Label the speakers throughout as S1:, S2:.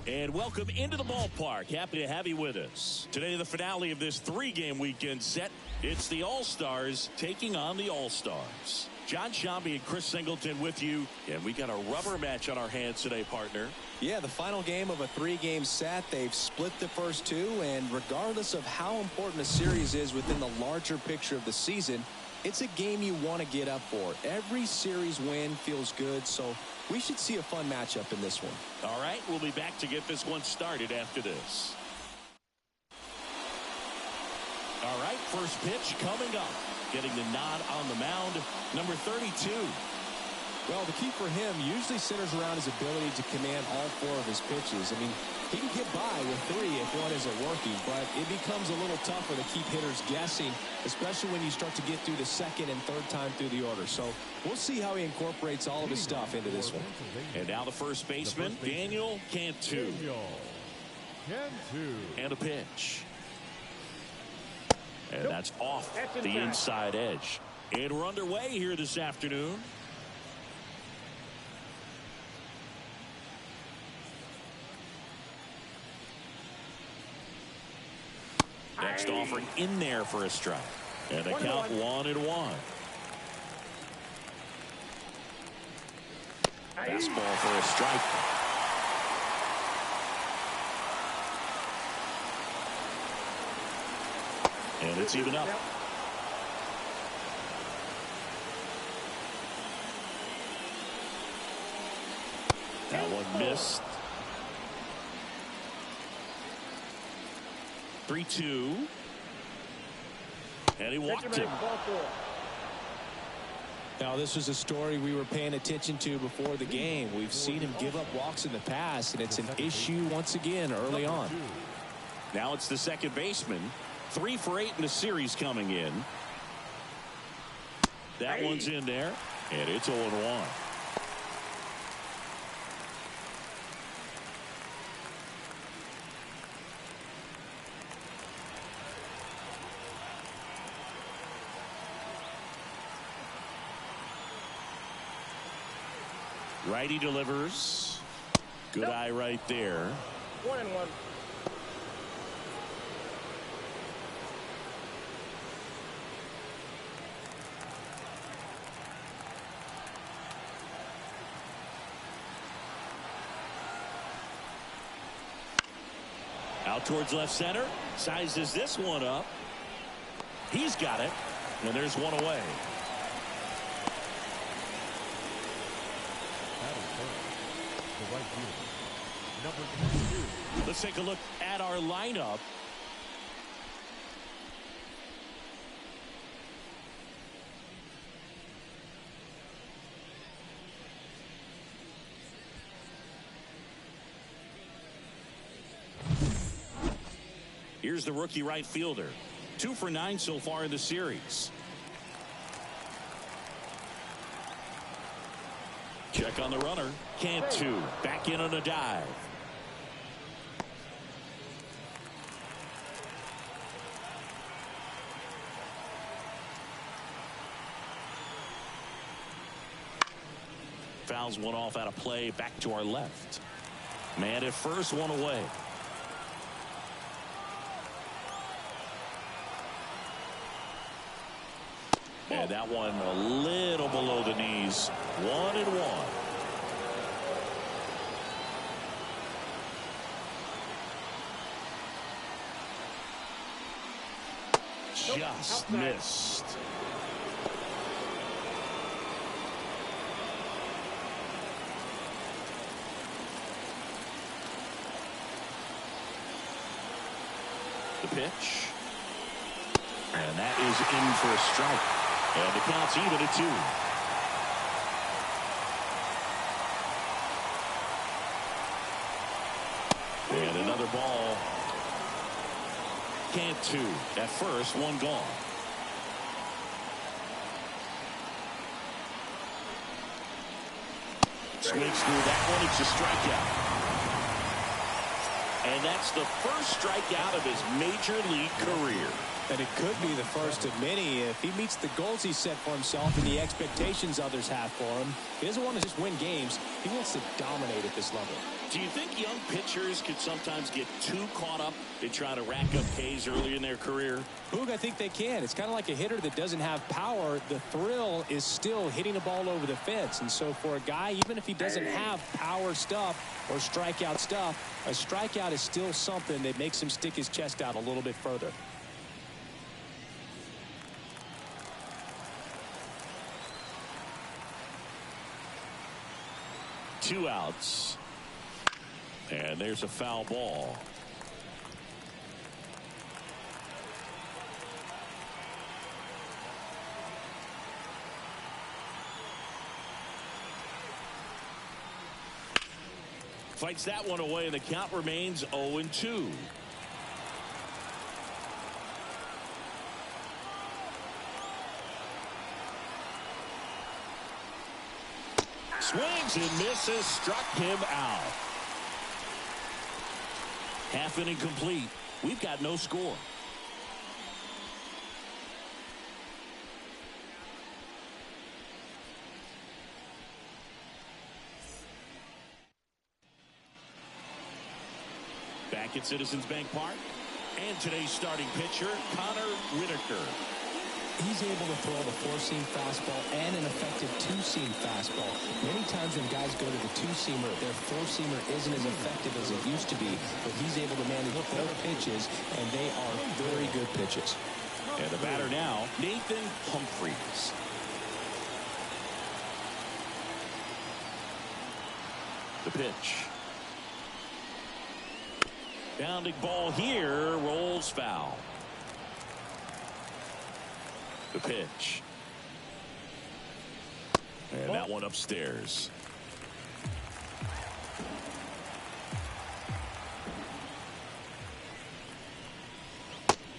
S1: And welcome into the ballpark. Happy to have you with us. Today, the finale of this three-game weekend set. It's the All-Stars taking on the All-Stars. John Shambi and Chris Singleton with you. And we got a rubber match on our hands today, partner.
S2: Yeah, the final game of a three-game set. They've split the first two. And regardless of how important a series is within the larger picture of the season, it's a game you want to get up for. Every series win feels good, so we should see a fun matchup in this one.
S1: All right, we'll be back to get this one started after this. All right, first pitch coming up. Getting the nod on the mound, number 32.
S2: Well, the key for him usually centers around his ability to command all four of his pitches. I mean, he can get by with three if one isn't working, but it becomes a little tougher to keep hitters guessing, especially when you start to get through the second and third time through the order. So we'll see how he incorporates all of his stuff into this one.
S1: And now the first baseman, Daniel Ncaa. And a pitch. And that's off the inside edge. And we're underway here this afternoon. Next offering in there for a strike. And the count 1-1. Fastball for a strike. And it's even up. That one missed. 3-2. And he walked him.
S2: Now, this was a story we were paying attention to before the game. We've seen him give up walks in the past, and it's an issue once again early on.
S1: Now it's the second baseman. 3 for 8 in the series coming in. That one's in there, and it's 0-1. Righty delivers. Good eye right there.
S3: 1-1.
S1: Out towards left center. Sizes this one up. He's got it. And there's one away. Let's take a look at our lineup. Here's the rookie right fielder. 2 for 9 so far in the series. Check on the runner. Ncaa back in on a dive. Fouls one off out of play. Back to our left. Man at first, one away. And that one a little below the knees. 1-1. Just missed. The pitch. And that is in for a strike. And the count's even at 2. And another ball. Ncaa at first, one gone. Swings through that one. It's a strikeout. And that's the first strikeout of his major league career.
S2: And it could be the first of many if he meets the goals he set for himself and the expectations others have for him. He doesn't want to just win games. He wants to dominate at this level.
S1: Do you think young pitchers could sometimes get too caught up in trying to rack up Ks early in their career?
S2: Boog, I think they can. It's kind of like a hitter that doesn't have power. The thrill is still hitting a ball over the fence. And so for a guy, even if he doesn't have power stuff or strikeout stuff, a strikeout is still something that makes him stick his chest out a little bit further.
S1: Two outs. And there's a foul ball. Fights that one away, and the count remains 0-2. Swings and misses, struck him out. Half inning complete. We've got no score. Back at Citizens Bank Park. And today's starting pitcher, Connor Whitaker.
S2: He's able to throw the four-seam fastball and an effective two-seam fastball. Many times when guys go to the two-seamer, their four-seamer isn't as effective as it used to be, but he's able to manage both pitches, and they are very good pitches.
S1: And the batter now, Nathan Humphries. The pitch. Bounding ball here, rolls foul. The pitch. And that one upstairs.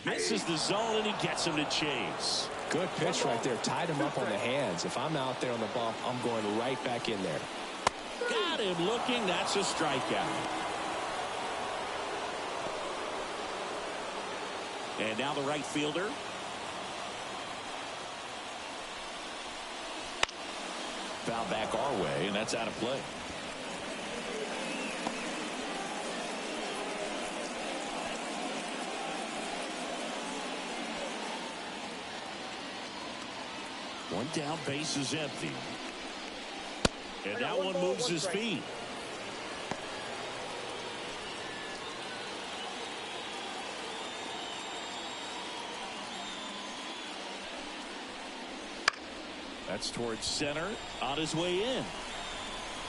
S1: Misses the zone, and he gets him to chase.
S2: Good pitch right there. Tied him up on the hands. If I'm out there on the bump, I'm going right back in there.
S1: Got him looking. That's a strikeout. And now the right fielder. Foul back our way, and that's out of play. One down, base is empty. And that one moves his feet. That's towards center, on his way in.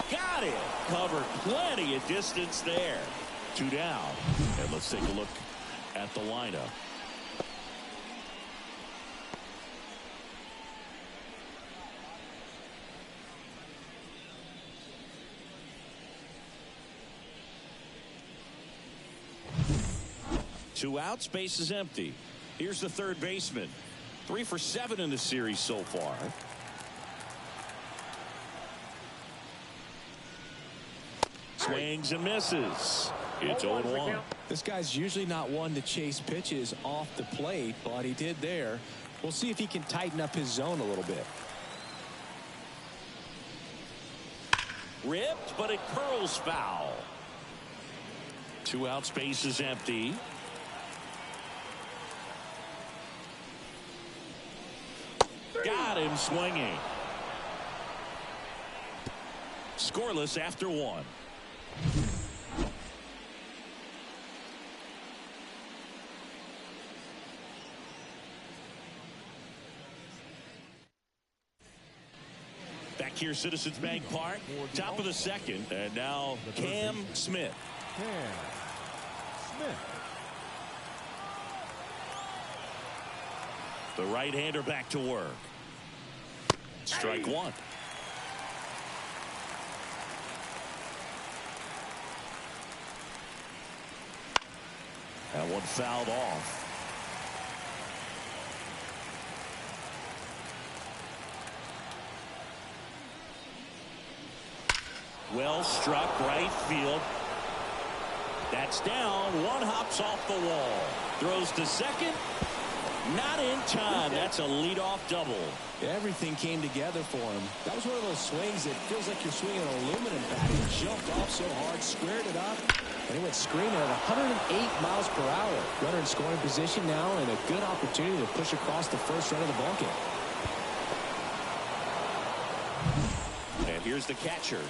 S1: Got it. Covered plenty of distance there. Two down. And let's take a look at the lineup. Two outs, base is empty. Here's the third baseman. 3 for 7 in the series so far. Swings and misses. It's 0-1.
S2: This guy's usually not one to chase pitches off the plate, but he did there. We'll see if he can tighten up his zone a little bit.
S1: Ripped, but it curls foul. 2 outs, base is empty. Got him swinging. Scoreless after 1. Back here, Citizens Bank Park, top of the second, and now Cam Smith. The right-hander back to work. Strike one. That one fouled off. Well struck, right field. That's down. One hops off the wall. Throws to second. Not in time. That's a leadoff double.
S2: Everything came together for him. That was one of those swings that feels like you're swinging an aluminum bat. He jumped off so hard, squared it up, and he went screaming at 108 miles per hour. Runner in scoring position now, and a good opportunity to push across the first run of the ball game.
S1: And here's the catcher.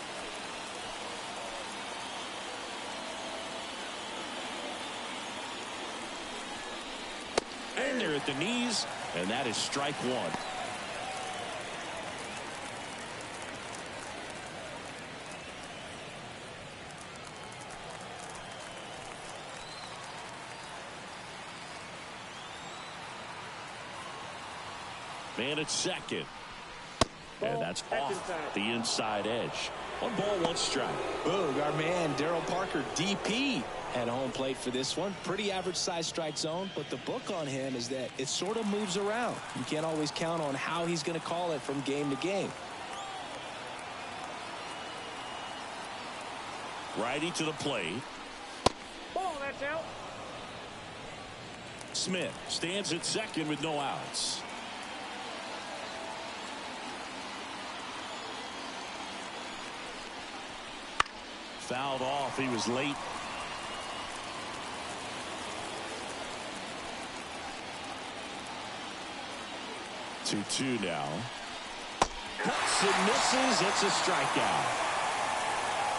S1: And they're at the knees, and that is strike one. Man at second. And that's off the inside edge. 1 ball, 1 strike.
S2: Boog, our man Darryl Parker, DP, at home plate for this one. Pretty average size strike zone, but the book on him is that it sort of moves around. You can't always count on how he's going to call it from game to game.
S1: Righty to the plate.
S3: Ball, that's out.
S1: Smith stands at second with no outs. Fouled off. He was late. Two now. Cuts and misses. It's a strikeout.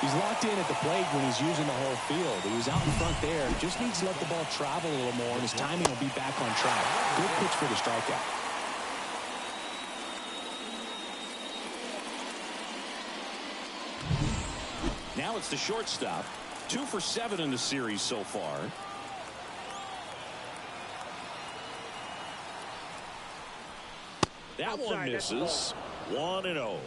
S2: He's locked in at the plate when he's using the whole field. He was out in front there. Just needs to let the ball travel a little more, and his timing will be back on track. Good pitch for the strikeout.
S1: Now it's the shortstop. 2 for 7 in the series so far. That one misses. 1-0.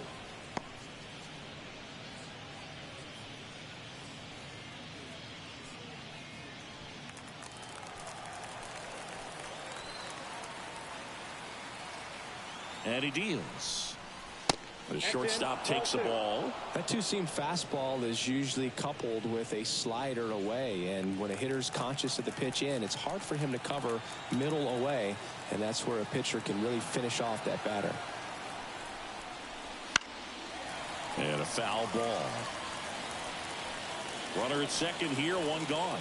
S1: And he deals. The shortstop takes the ball.
S2: That two-seam fastball is usually coupled with a slider away, and when a hitter's conscious of the pitch in, it's hard for him to cover middle away, and that's where a pitcher can really finish off that batter.
S1: And a foul ball. Runner at second here, 1 gone.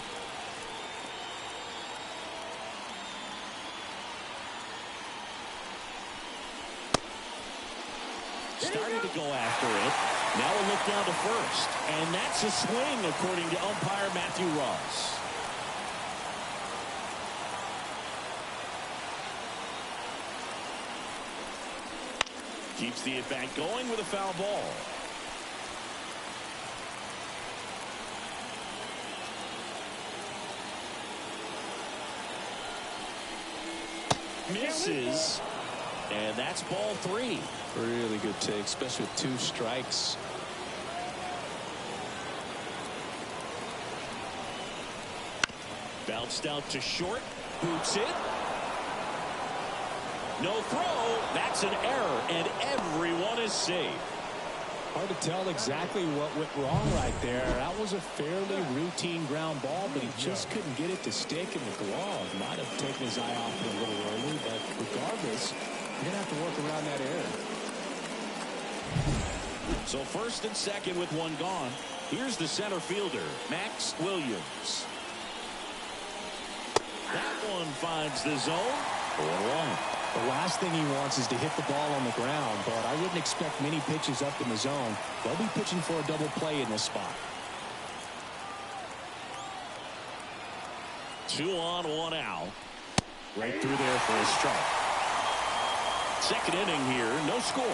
S1: Started to go after it. Now a look down to first. And that's a swing, according to umpire Matthew Ross. Keeps the at-bat going with a foul ball. Misses. And that's ball 3.
S2: Really good take, especially with 2 strikes.
S1: Bounced out to short. Boots it. No throw. That's an error, and everyone is safe.
S2: Hard to tell exactly what went wrong right there. That was a fairly routine ground ball, but he just couldn't get it to stick in the glove. Might have taken his eye off it a little early, but regardless, you're going to have to work around that error.
S1: So first and second with 1 gone. Here's the center fielder, Max Williams. That one finds the zone for a run.
S2: The last thing he wants is to hit the ball on the ground, but I wouldn't expect many pitches up in the zone. They'll be pitching for a double play in this spot.
S1: 2 on, 1 out. Right through there for a strike. Second inning here, no score.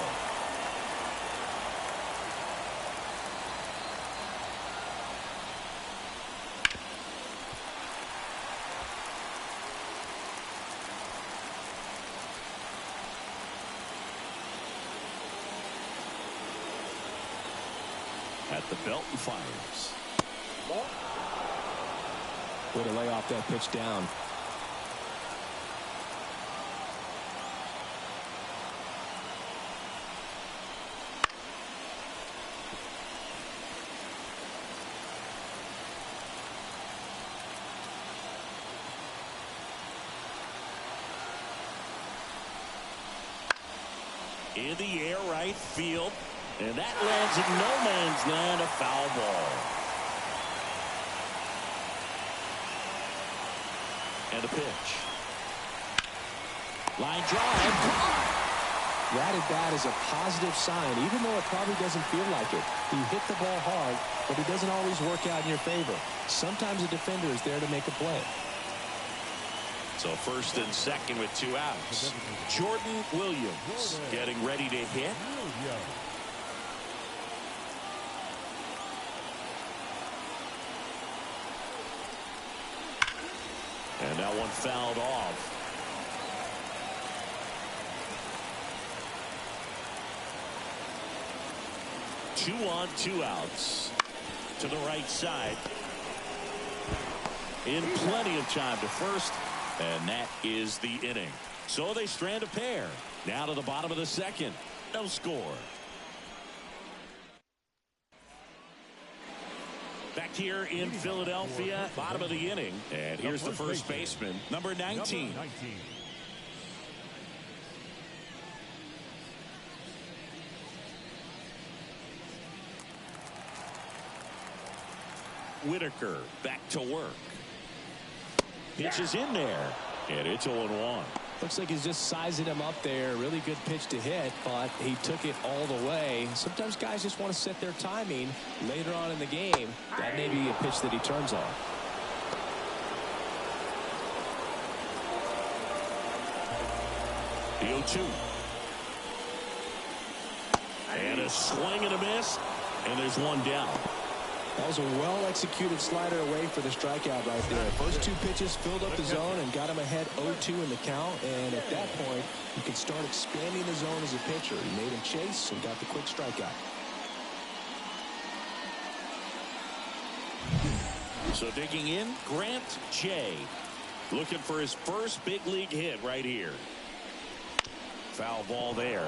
S1: At the belt and fires.
S2: Way to lay off that pitch down.
S1: In the air, right field. And that lands in no man's land, a foul ball. And a pitch. Line drive.
S2: That at bat is a positive sign, even though it probably doesn't feel like it. He hit the ball hard, but it doesn't always work out in your favor. Sometimes a defender is there to make a play.
S1: So first and second with 2 outs. Jordan Williams getting ready to hit. And that one fouled off. Two on, 2 outs. To the right side. In plenty of time to first. And that is the inning. So they strand a pair. Now to the bottom of the second. No score. Back here in Philadelphia, bottom of the inning. And here's the first baseman, number 19. Whitaker back to work. Pitch is in there, and it's 0-1.
S2: Looks like he's just sizing him up there. Really good pitch to hit, but he took it all the way. Sometimes guys just want to set their timing later on in the game. That may be a pitch that he turns on.
S1: The 0-2. And a swing and a miss, and there's one down.
S2: That was a well-executed slider away for the strikeout right there. First 2 pitches filled up the zone and got him ahead 0-2 in the count. And at that point, you can start expanding the zone as a pitcher. He made him chase and got the quick strikeout.
S1: So digging in, Grant J. Looking for his first big league hit right here. Foul ball there.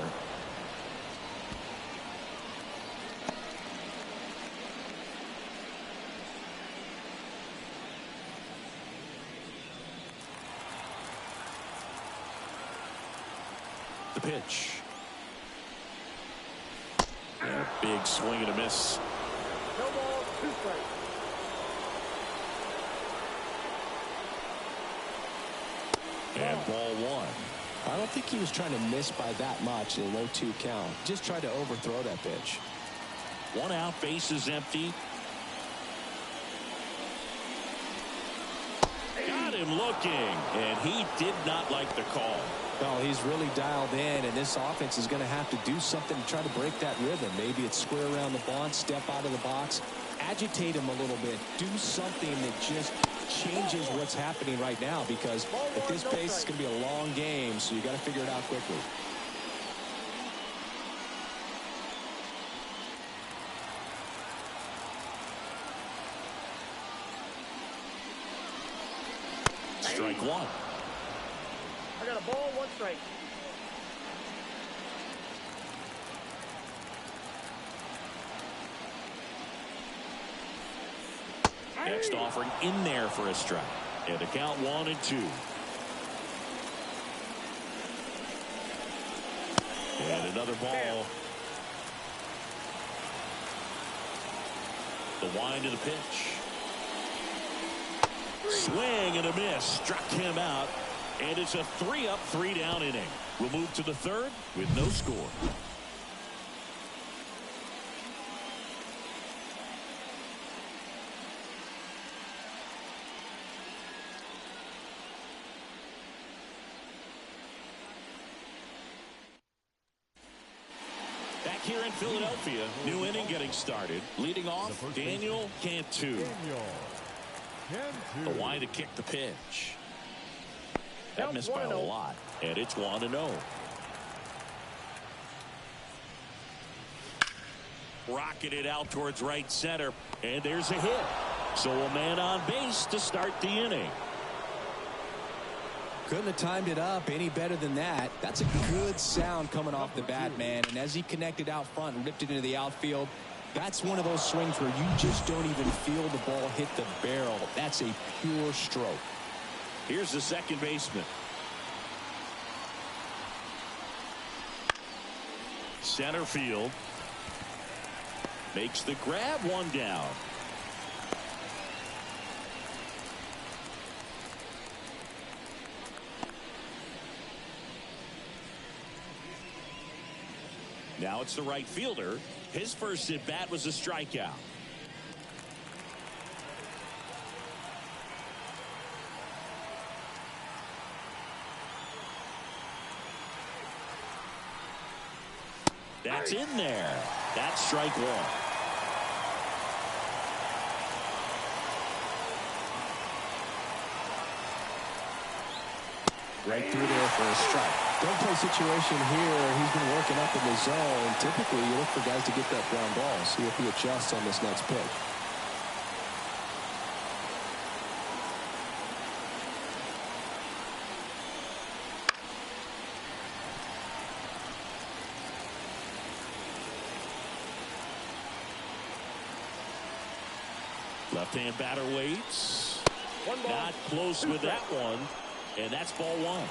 S1: The pitch. And a big swing and a miss.
S3: No ball, 2 strikes.
S1: And ball 1.
S2: I don't think he was trying to miss by that much in a 0-2 count. Just tried to overthrow that pitch.
S1: 1 out, bases empty. Got him looking, and he did not like the call.
S2: Well, he's really dialed in, and this offense is going to have to do something to try to break that rhythm. Maybe it's square around the bunt, step out of the box, agitate him a little bit, do something that just changes what's happening right now, because at this pace, it's going to be a long game, so you got to figure it out quickly.
S1: Strike 1.
S3: I got a ball, 1 strike.
S1: Next offering in there for a strike. And the count 1-2. And another ball. The wind of the pitch. Swing and a miss. Struck him out. And it's a 3-up, 3-down inning. We'll move to the third with no score. Back here in Philadelphia, new inning getting started. Leading off, Ncaa. The wind to kick the pitch. That missed by a lot, and it's 1-0. Rocketed out towards right center, and there's a hit. So a man on base to start the inning.
S2: Couldn't have timed it up any better than that. That's a good sound coming off the bat, man. And as he connected out front and ripped it into the outfield, that's one of those swings where you just don't even feel the ball hit the barrel. That's a pure stroke.
S1: Here's the second baseman. Center field. Makes the grab, one down. Now it's the right fielder. His first at bat was a strikeout. That's in there. That's strike one.
S2: Right through there for a strike. Don't play situation here. He's been working up in the zone. Typically, you look for guys to get that ground ball. See if he adjusts on this next pitch.
S1: Left-hand batter waits.
S3: One ball.
S1: Not close with that one. And that's ball one.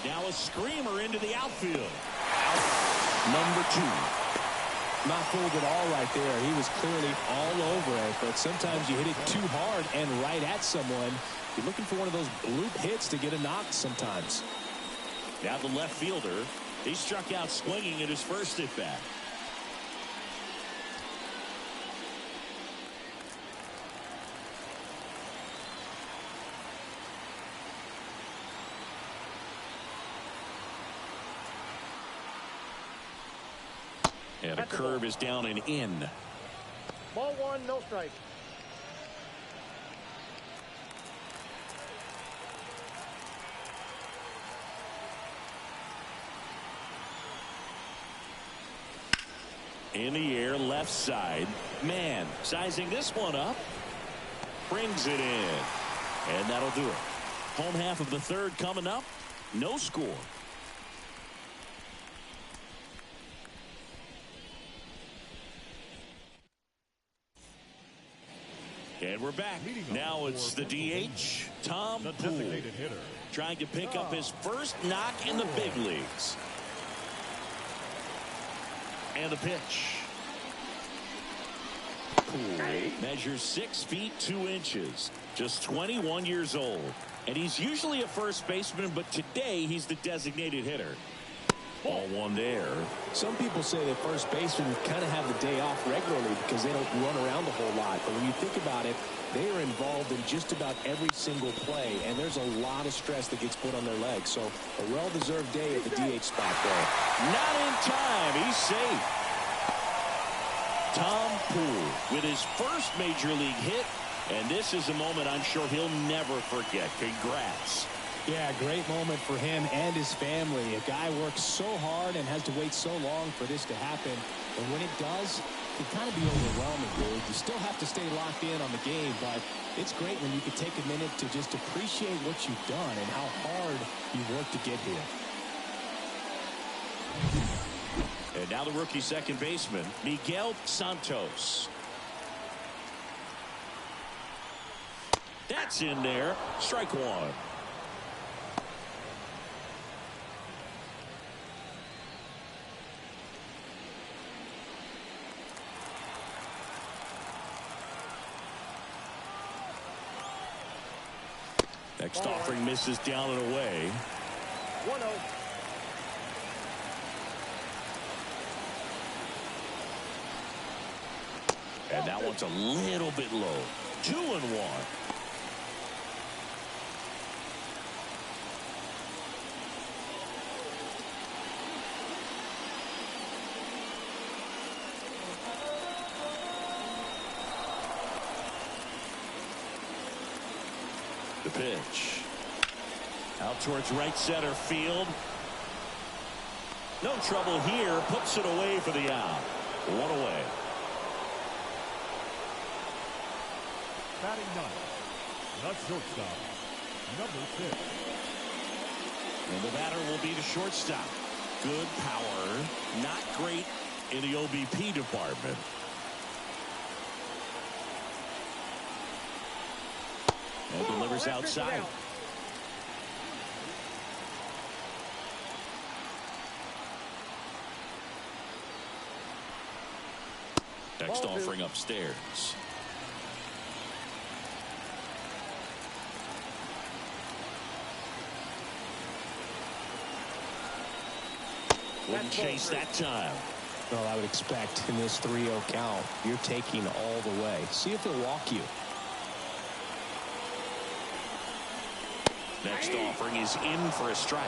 S1: Now a screamer into the outfield. Out number two.
S2: Not fooled at all right there. He was clearly all over it. But sometimes you hit it too hard and right at someone. You're looking for one of those bloop hits to get a knock sometimes.
S1: Now the left fielder. He struck out swinging at his first at bat. And a curve is down and in.
S3: Ball one, no strike.
S1: In the air, left side. Man, sizing this one up. Brings it in. And that'll do it. Home half of the third coming up. No score. And we're back. Now it's the DH, Tom Poole, trying to pick up his first knock in the big leagues. And the pitch. Poole measures 6 feet 2 inches, just 21 years old. And he's usually a first baseman, but today he's the designated hitter. Ball one there.
S2: Some people say that first basemen kind of have the day off regularly because they don't run around a whole lot. But when you think about it, they are involved in just about every single play, and there's a lot of stress that gets put on their legs. So a well-deserved day at the DH spot there.
S1: Not in time. He's safe. Tom Poole with his first major league hit, and this is a moment I'm sure he'll never forget. Congrats.
S2: Yeah, great moment for him and his family. A guy works so hard and has to wait so long for this to happen. And when it does, it can kind of be overwhelming, dude. You still have to stay locked in on the game, but it's great when you can take a minute to just appreciate what you've done and how hard you worked to get here.
S1: And now the rookie second baseman, Miguel Santos. That's in there. Strike one. Next offering misses down and away.
S3: 1-0.
S1: And that one's a little bit low. 2-1. The pitch. Out towards right center field. No trouble here. Puts it away for the out. One away.
S4: Batting ninth, the shortstop, number 6.
S1: And the batter will be the shortstop. Good power. Not great in the OBP department. And delivers outside. Next offering upstairs. Wouldn't chase that time.
S2: Well, I would expect in this 3-0 count, you're taking all the way. See if he'll walk you.
S1: Next offering is in for a strike.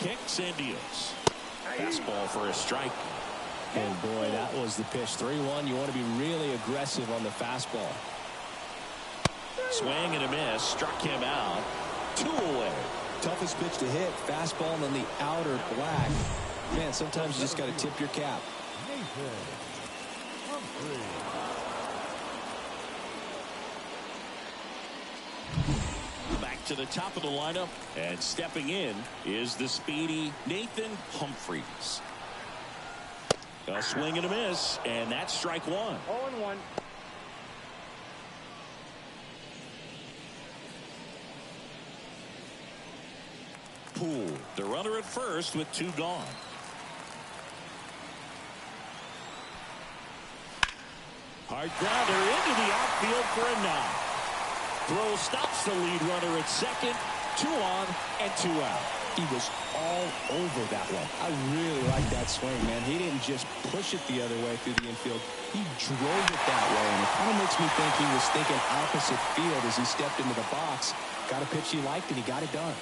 S1: Kicks and deals. Fastball for a strike.
S2: And boy, that was the pitch. 3-1. You want to be really aggressive on the fastball.
S1: Swing and a miss. Struck him out. 2 away.
S2: Toughest pitch to hit. Fastball on the outer black. Man, sometimes you just got to tip your cap.
S1: Back to the top of the lineup, and stepping in is the speedy Nathan Humphreys. A swing and a miss, and that's strike 1.
S3: 0-1.
S1: Poole, the runner at first with 2 gone. Hard grounder into the outfield for a knock. Throw stops the lead runner at second. 2 on and 2 out.
S2: He was all over that one. I really like that swing, man. He didn't just push it the other way through the infield. He drove it that way, and it kind of makes me think he was thinking opposite field as he stepped into the box. Got a pitch he liked, and he got it done.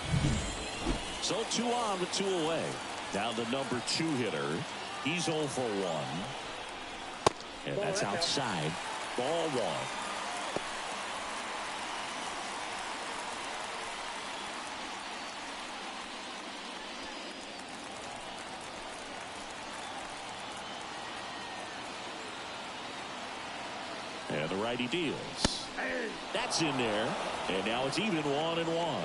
S1: So 2 on with 2 away. Down to number 2 hitter. He's 0 for 1. And that's outside. Ball 1. And the righty deals. That's in there. And now it's even 1-1.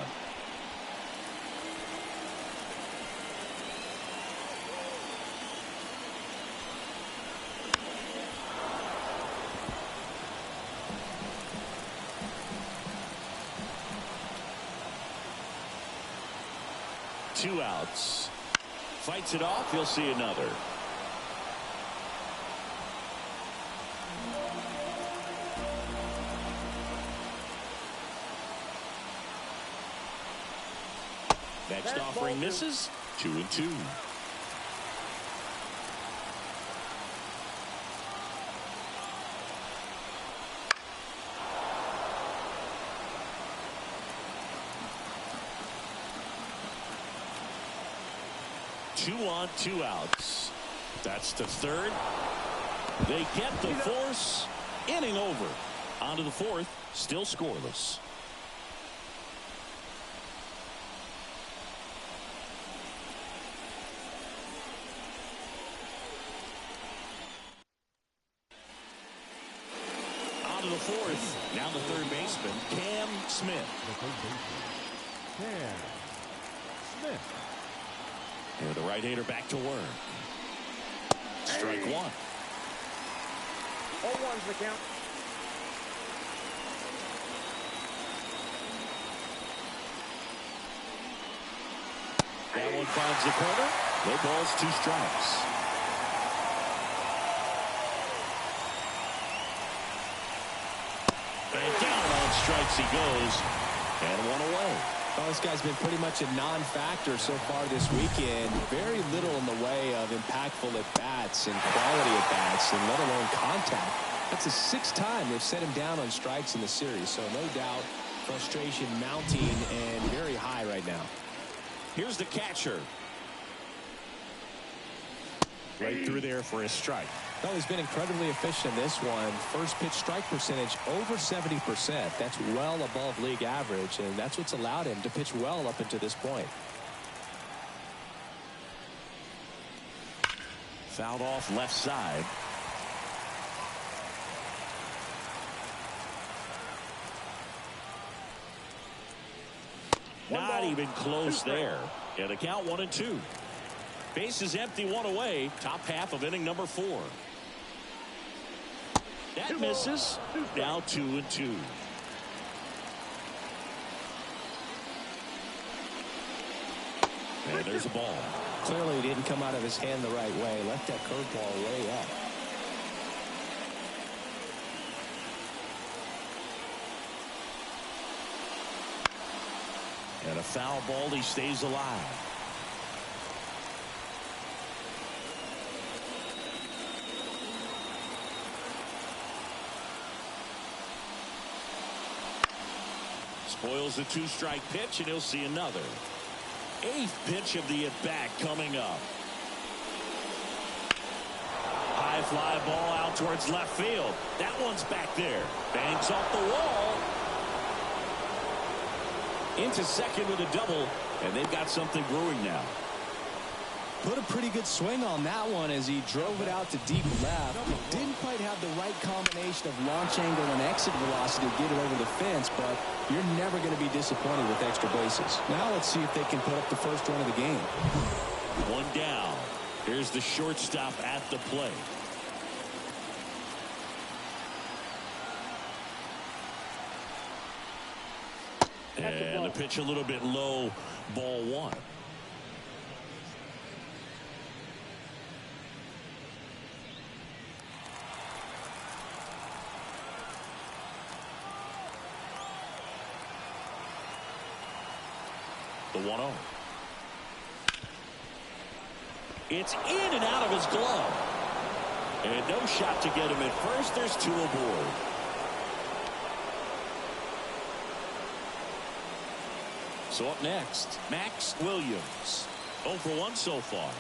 S1: Two outs. Fights it off. He'll see another. Next offering misses. 2-2. Two on, 2 outs. That's the third. They get the force. Inning over. On to the 4th. Still scoreless. On to the 4th. Now the third baseman, Cam Smith.
S4: Cam Smith.
S1: And the right-hander back to work. Strike 1.
S3: 0-1's the count.
S1: That one finds the corner. No balls, 2 strikes. And down on strikes he goes. And 1 away.
S2: Well, this guy's been pretty much a non-factor so far this weekend. Very little in the way of impactful at-bats and quality at-bats, and let alone contact. That's the 6th time they've set him down on strikes in the series, so no doubt frustration mounting and very high right now.
S1: Here's the catcher. Right through there for a strike.
S2: Well, he's been incredibly efficient in this one. First pitch strike percentage over 70%. That's well above league average, and that's what's allowed him to pitch well up until this point.
S1: Fouled off left side. Not even close there. And the count 1-2. Bases empty, one away. Top half of inning number 4. That misses. Now 2-2. And there's a ball.
S2: Clearly he didn't come out of his hand the right way. Left that curveball way up.
S1: And a foul ball. He stays alive. Spoils the 2-strike pitch, and he'll see another. 8th pitch of the at-bat coming up. High fly ball out towards left field. That one's back there. Bangs off the wall. Into second with a double, and they've got something brewing now.
S2: Put a pretty good swing on that one as he drove it out to deep left. Didn't quite have the right combination of launch angle and exit velocity to get it over the fence, but you're never going to be disappointed with extra bases. Now let's see if they can put up the first run of the game.
S1: 1 down. Here's the shortstop at the plate. And the pitch a little bit low, ball 1. The 1-0. It's in and out of his glove. And no shot to get him at first. There's 2 aboard. So up next, Max Williams. 0 for 1 so far.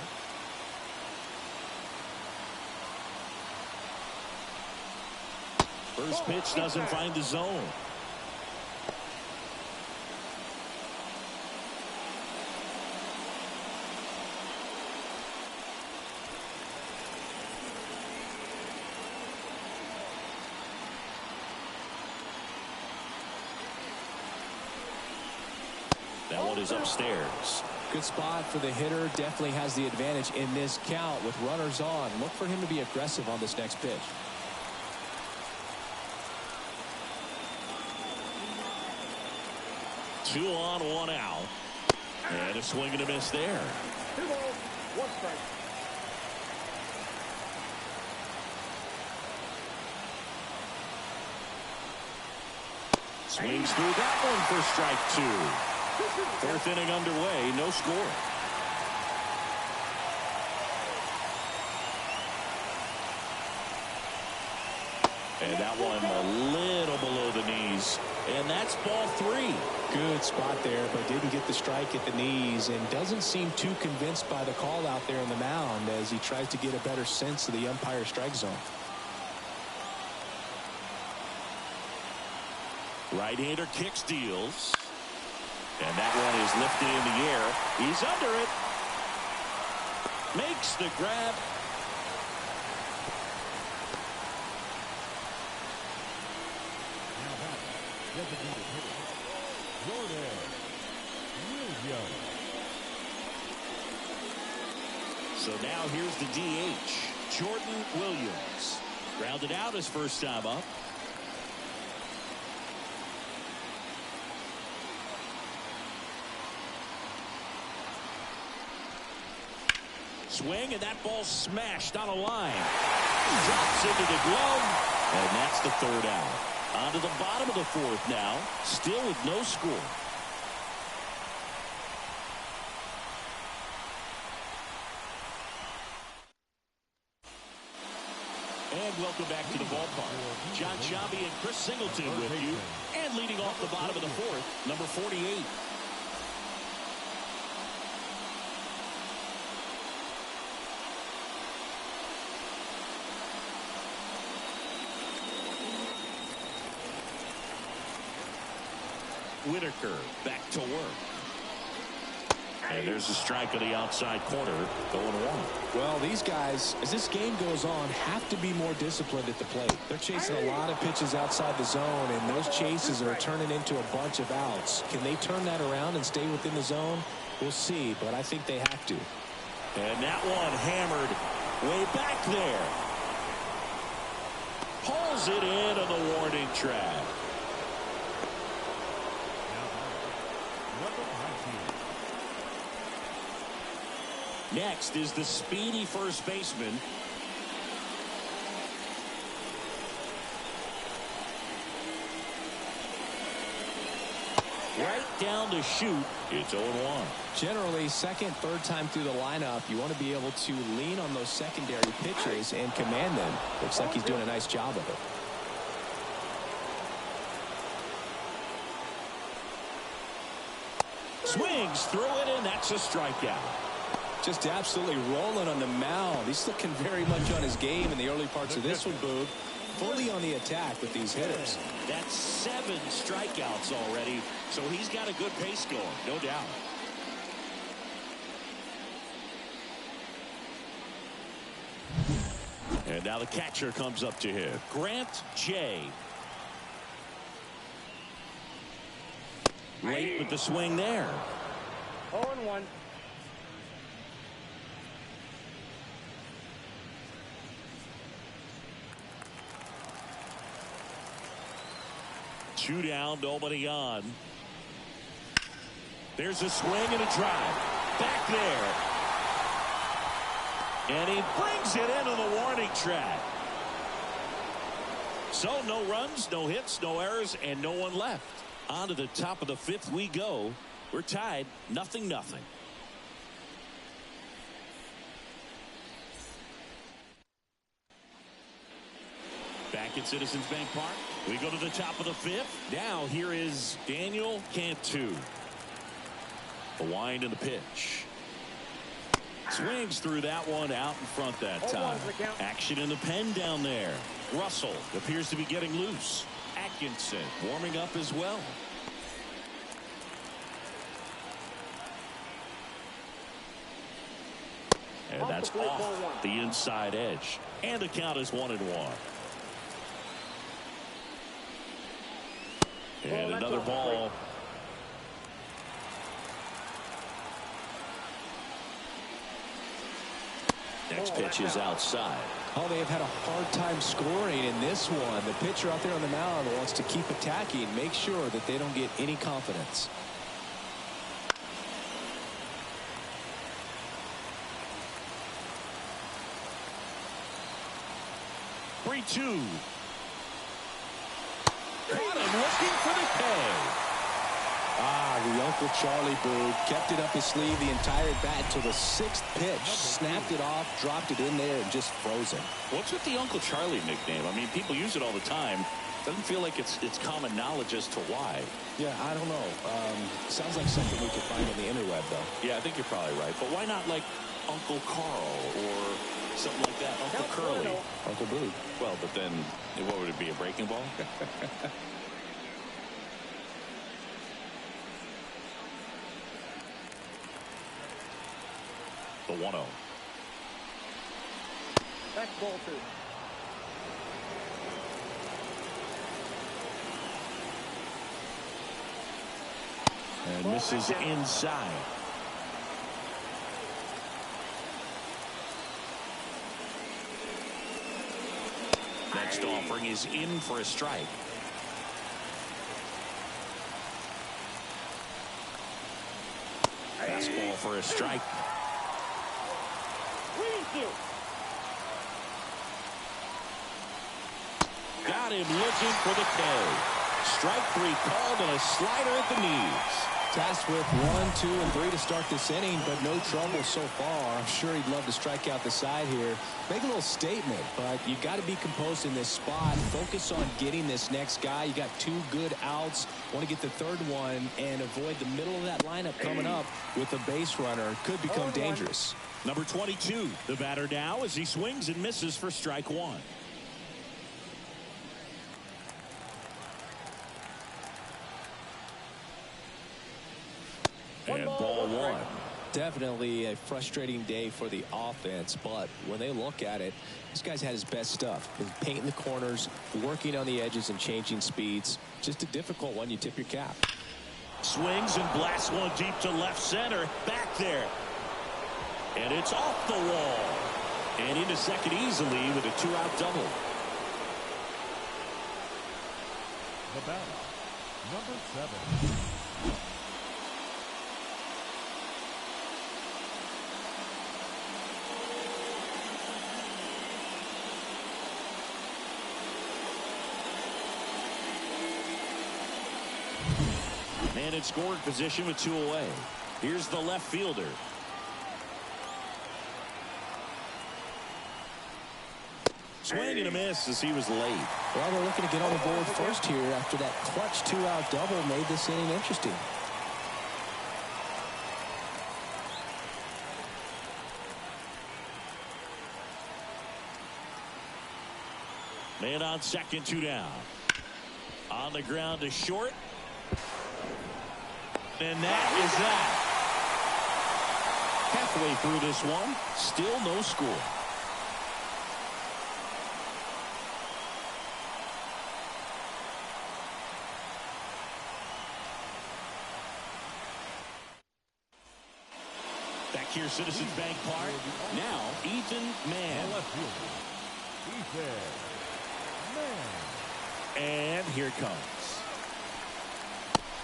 S1: First pitch doesn't find the zone. That one is upstairs.
S2: Good spot for the hitter. Definitely has the advantage in this count with runners on. Look for him to be aggressive on this next pitch.
S1: Two on, 1 out. And a swing and a miss there.
S3: 2 balls, 1 strike.
S1: Swings through that one for strike 2. 4th inning underway, no score. And that one a little below the knees. And that's ball 3.
S2: Good spot there, but didn't get the strike at the knees and doesn't seem too convinced by the call out there in the mound as he tries to get a better sense of the umpire strike zone.
S1: Right-hander kicks, deals. And that one is lifted in the air. He's under it. Makes the grab.
S4: Now back, designated hitter, Jordan Williams.
S1: So now here's the DH, Jordan Williams. Grounded out his first time up. Swing, and that ball smashed on a line. Drops into the glove, and that's the 3rd out. On to the bottom of the 4th now, still with no score. And welcome back to the ballpark. John Ncaa and Chris Singleton with you. And leading off the bottom of the 4th, number 48. Whitaker back to work. And there's a strike on the outside corner, 0-1.
S2: Well, these guys, as this game goes on, have to be more disciplined at the plate. They're chasing a lot of pitches outside the zone, and those chases are turning into a bunch of outs. Can they turn that around and stay within the zone? We'll see, but I think they have to.
S1: And that one hammered way back there. Pulls it in on the warning track. Next is the speedy first baseman. Right down to shoot. It's 0-1.
S2: Generally, second, third time through the lineup, you want to be able to lean on those secondary pitches and command them. Looks like he's doing a nice job of it.
S1: Swings through it, and that's a strikeout.
S2: Just absolutely rolling on the mound. He's looking very much on his game in the early parts of this one, Boog. Fully on the attack with these hitters.
S1: That's 7 strikeouts already, so he's got a good pace going, no doubt. And now the catcher comes up to him, Grant J. Late with the swing there.
S3: 0-1.
S1: Two down, nobody on. There's a swing and a drive. Back there. And he brings it into the warning track. So no runs, no hits, no errors, and no one left. On to the top of the 5th we go. We're tied, 0-0. Back at Citizens Bank Park, we go to the top of the 5th. Now here is Daniel Cantu. The wind and the pitch. Swings through that one out in front that time. Action in the pen down there. Russell appears to be getting loose. Atkinson warming up as well. And that's off the inside edge. And the count is 1-1. And another ball. Next pitch is outside.
S2: Oh, they have had a hard time scoring in this one. The pitcher out there on the mound wants to keep attacking, make sure that they don't get any confidence.
S1: Three-two. Got him looking for the K.
S2: The Uncle Charlie Boog kept it up his sleeve the entire bat until the 6th pitch. Snapped it off, dropped it in there, and just froze him.
S1: What's with the Uncle Charlie nickname? I mean, people use it all the time. Doesn't feel like it's common knowledge as to why.
S2: Yeah, I don't know. Sounds like something we could find on the interweb, though.
S1: Yeah, I think you're probably right. But why not like Uncle Carl or something like that? Uncle Curly.
S2: Uncle Boog.
S1: Well, but then what would it be, a breaking ball? The 1-0.
S3: That's ball 2.
S1: And misses inside. Next offering is in for a strike. Fastball for a strike. Got him looking for the K. Strike 3 called and a slider at the knees.
S2: Tasked with 1, 2, and 3 to start this inning, but no trouble so far. I'm sure he'd love to strike out the side here. Make a little statement, but you got to be composed in this spot. Focus on getting this next guy. You got 2 good outs. Want to get the 3rd one and avoid the middle of that lineup coming up with a base runner. Could become dangerous.
S1: Number 22, the batter now as he swings and misses for strike 1. And ball 1.
S2: Definitely a frustrating day for the offense, but when they look at it, this guy's had his best stuff. He's painting the corners, working on the edges and changing speeds. Just a difficult one. You tip your cap.
S1: Swings and blasts one deep to left center. Back there. And it's off the wall. And into second easily with a 2-out double.
S4: The batter, number 7.
S1: Man in scoring position with 2 away. Here's the left fielder. Swing and a miss as he was late.
S2: Well, they're looking to get on the board first here after that clutch 2-out double made this inning interesting.
S1: Man on second, 2 down. On the ground to short. And that is that. Halfway through this one, still no score. Back here, Citizens Bank Park. Now, Ethan Mann.
S4: Left fielder, Ethan Mann.
S1: And here it comes.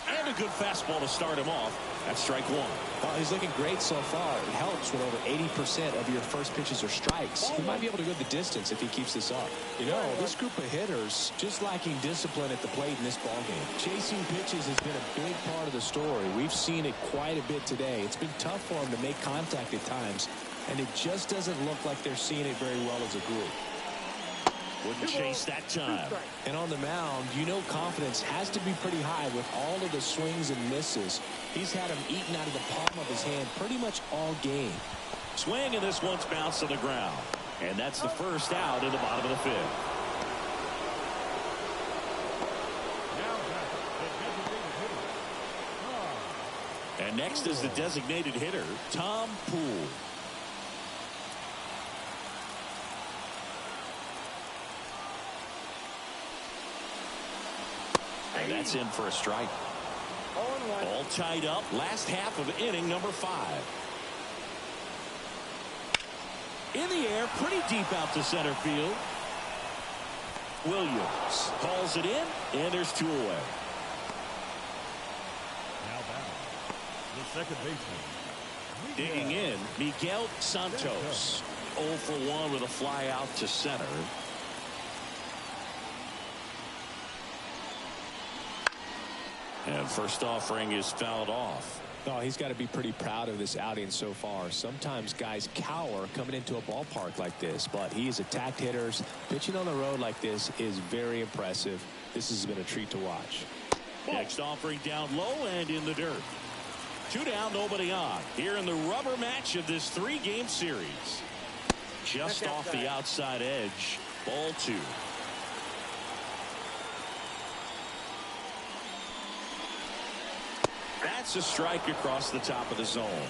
S1: And a good fastball to start him off. That's strike 1.
S2: Well, he's looking great so far. It helps when over 80% of your first pitches are strikes. He might be able to go the distance if he keeps this up. You know, this group of hitters just lacking discipline at the plate in this ballgame. Chasing pitches has been a big part of the story. We've seen it quite a bit today. It's been tough for them to make contact at times, and it just doesn't look like they're seeing it very well as a group.
S1: Wouldn't chase that time.
S2: And on the mound, you know confidence has to be pretty high with all of the swings and misses. He's had them eaten out of the palm of his hand pretty much all game.
S1: Swing, and this one's bounced to the ground. And that's the first out in the bottom of the 5th.
S4: Now back, the designated hitter.
S1: And next is the designated hitter, Tom Poole. And that's in for a strike. All tied up. Last half of inning number 5. In the air, pretty deep out to center field. Williams calls it in, and there's 2 away.
S4: Now back, the second baseman.
S1: Digging in, Miguel Santos. 0 for 1 with a fly out to center. And first offering is fouled off.
S2: Oh, he's got to be pretty proud of this outing so far. Sometimes guys cower coming into a ballpark like this, but he has attacked hitters. Pitching on the road like this is very impressive. This has been a treat to watch.
S1: Next offering down low and in the dirt. 2 down, nobody on. Here in the rubber match of this 3-game series. Just off the outside edge. Ball 2. That's a strike across the top of the zone.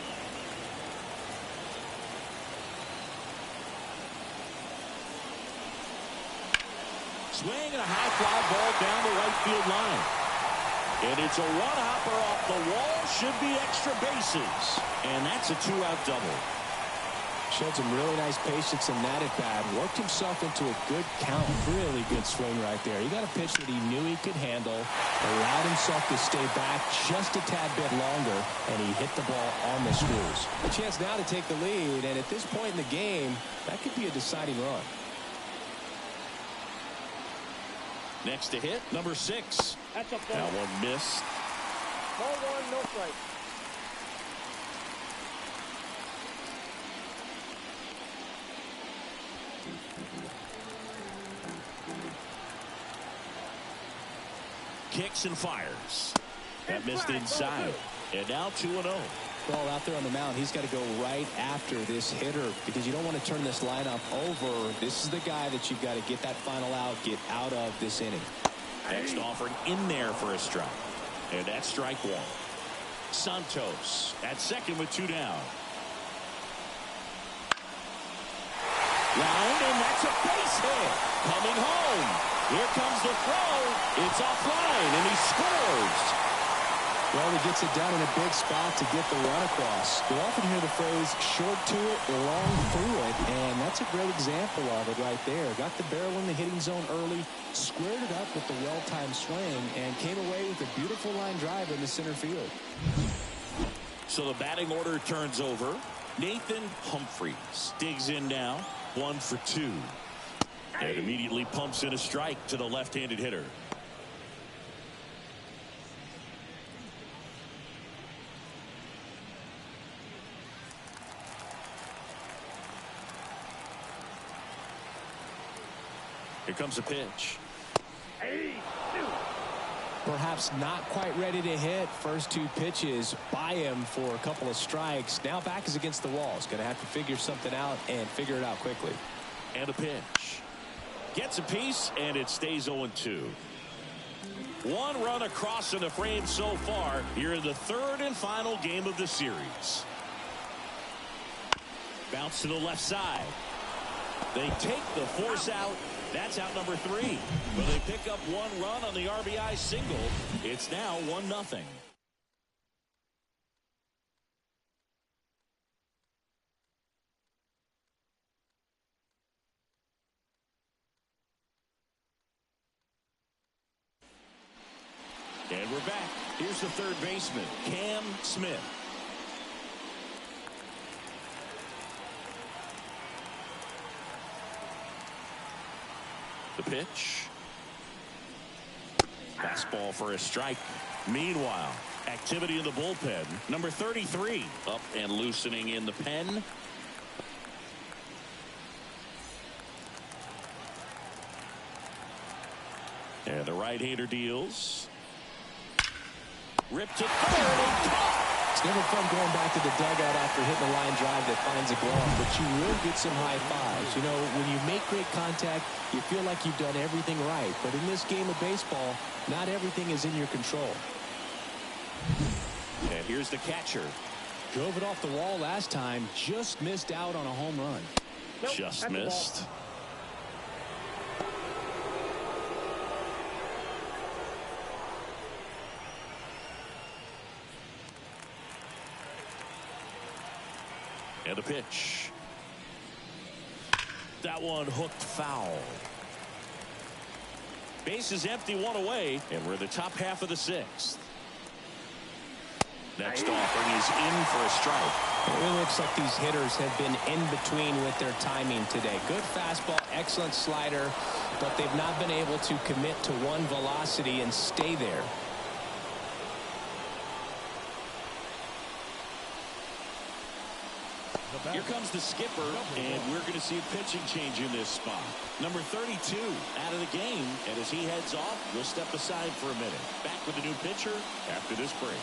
S1: Swing and a high fly ball down the right field line. And it's a one-hopper off the wall. Should be extra bases. And that's a 2-out double.
S2: Showed some really nice patience in that at bat. Worked himself into a good count. Really good swing right there. He got a pitch that he knew he could handle. Allowed himself to stay back just a tad bit longer. And he hit the ball on the screws. A chance now to take the lead. And at this point in the game, that could be a deciding run.
S1: Next to hit, number 6.
S3: That's a ball.
S1: That one missed.
S3: Ball 1, no strike.
S1: Kicks and fires. That missed inside. And now 2-0.
S2: Well, out there on the mound, he's got to go right after this hitter because you don't want to turn this lineup over. This is the guy that you've got to get that final out, get out of this inning.
S1: Next offering in there for a strike. And that's strike 1. Santos at second with 2 down. Round, and that's a base hit. Coming home. Here comes the throw. It's offline, and he scores.
S2: Well, he gets it down in a big spot to get the run across. You often hear the phrase, short to it, long through it, and that's a great example of it right there. Got the barrel in the hitting zone early, squared it up with the well-timed swing, and came away with a beautiful line drive in the center field.
S1: So the batting order turns over. Nathan Humphreys digs in now, 1 for 2. And immediately pumps in a strike to the left-handed hitter. Here comes a pitch.
S2: Perhaps not quite ready to hit. First 2 pitches by him for a couple of strikes. Now back is against the wall. He's going to have to figure something out and figure it out quickly.
S1: And a pitch. Gets a piece, and it stays 0-2. 1 run across in the frame so far here in the 3rd and final game of the series. Bounce to the left side. They take the force out. That's out number 3. But they pick up 1 run on the RBI single. It's now 1-0. And we're back. Here's the third baseman, Cam Smith. The pitch. Fastball for a strike. Meanwhile, activity in the bullpen. Number 33 up and loosening in the pen. And the right-hander deals. Ripped to third.
S2: It's never fun going back to the dugout after hitting a line drive that finds a glove, but you will get some high fives. You know, when you make great contact, you feel like you've done everything right. But in this game of baseball, not everything is in your control.
S1: And here's the catcher.
S2: Drove it off the wall last time, just missed out on a home run.
S3: Nope,
S1: Just missed. And a pitch. That one hooked foul. Base is empty, 1 away, and we're in the top half of the 6th. Next offering is in for a strike.
S2: It looks like these hitters have been in between with their timing today. Good fastball, excellent slider, but they've not been able to commit to one velocity and stay there.
S1: Here comes the skipper, and we're going to see a pitching change in this spot. Number 32 out of the game, and as he heads off, we'll step aside for a minute. Back with a new pitcher after this break.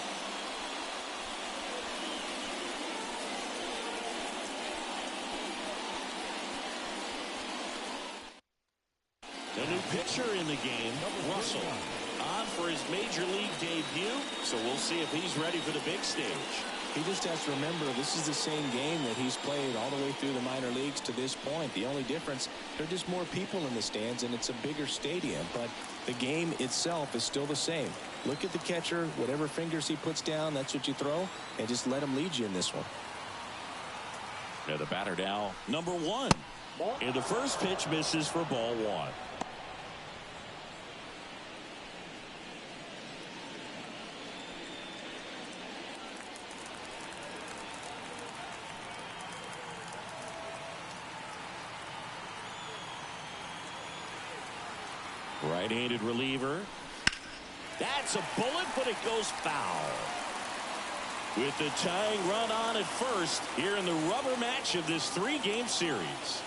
S1: The new pitcher in the game, Russell, on for his major league debut, so we'll see if he's ready for the big stage.
S2: He just has to remember this is the same game that he's played all the way through the minor leagues to this point. The only difference, there are just more people in the stands and it's a bigger stadium, but the game itself is still the same. Look at the catcher, whatever fingers he puts down, that's what you throw, and just let him lead you in this one.
S1: Now the batter now, number 1. And the first pitch misses for ball 1. Right-handed reliever. That's a bullet, but it goes foul. With the tying run on at first here in the rubber match of this 3-game series.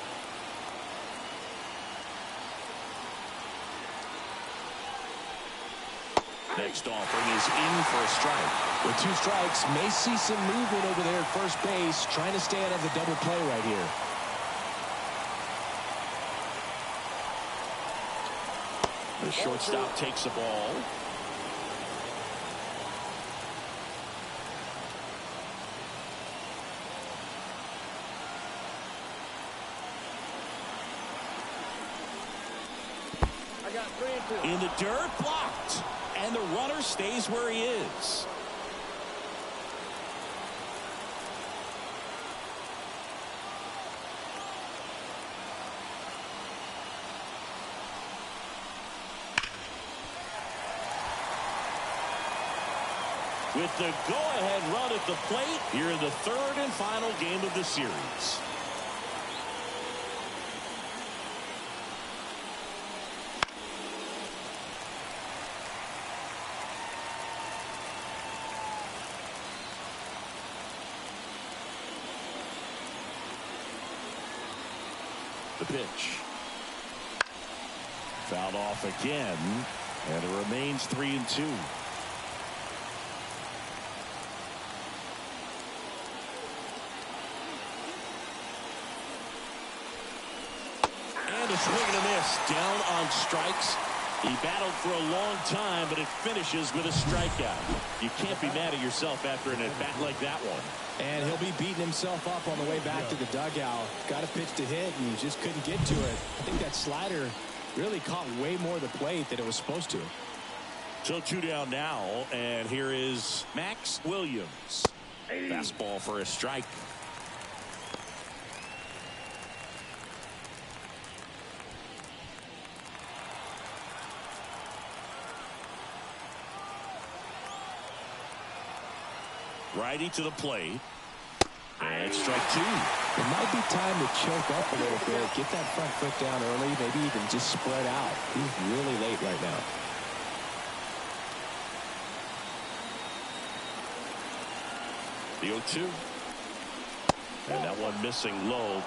S1: Next offering is in for a strike.
S2: With 2 strikes, may see some movement over there at first base, trying to stay out of the double play right here.
S1: The shortstop takes the ball. In the dirt, blocked. And the runner stays where he is. With the go-ahead run at the plate, here in the third and final game of the series. The pitch. Fouled off again, and it remains 3-2. And a swing and a miss. Down on strikes. He battled for a long time, but it finishes with a strikeout. You can't be mad at yourself after an at-bat like that one.
S2: And he'll be beating himself up on the way back to the dugout. Got a pitch to hit and just couldn't get to it. I think that slider really caught way more of the plate than it was supposed to.
S1: So 2 down now, and here is Max Williams. Fastball for a strike. Righty to the plate. And strike 2.
S2: It might be time to choke up a little bit. Get that front foot down early. Maybe even just spread out. He's really late right now.
S1: The 0-2. And that one missing low.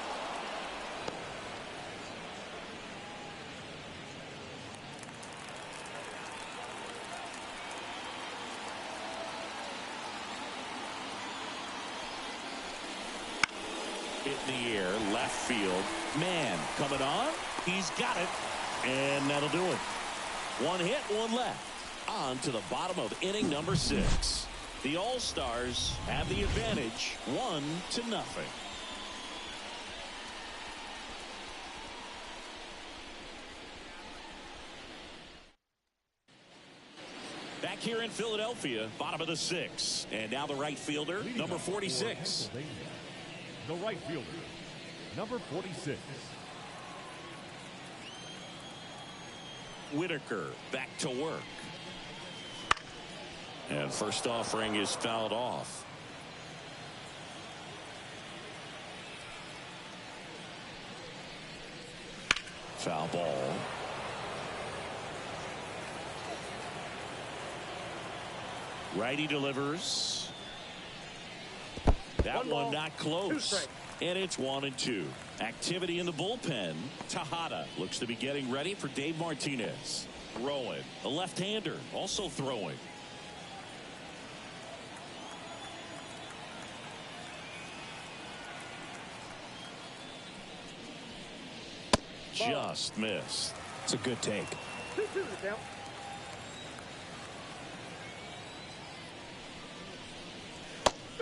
S1: Hit in the air, left field. Man coming on. He's got it. And that'll do it. One hit, one left. On to the bottom of inning number 6. The All-Stars have the advantage, 1-0. Back here in Philadelphia, bottom of the 6th. And now the right fielder, number 46.
S4: The right fielder, number 46.
S1: Whitaker back to work. And first offering is fouled off. Foul ball. Righty delivers. That one not close. And it's 1-2. Activity in the bullpen. Tejada looks to be getting ready for Dave Martinez. Throwing. A left-hander also throwing. Just missed.
S2: It's a good take.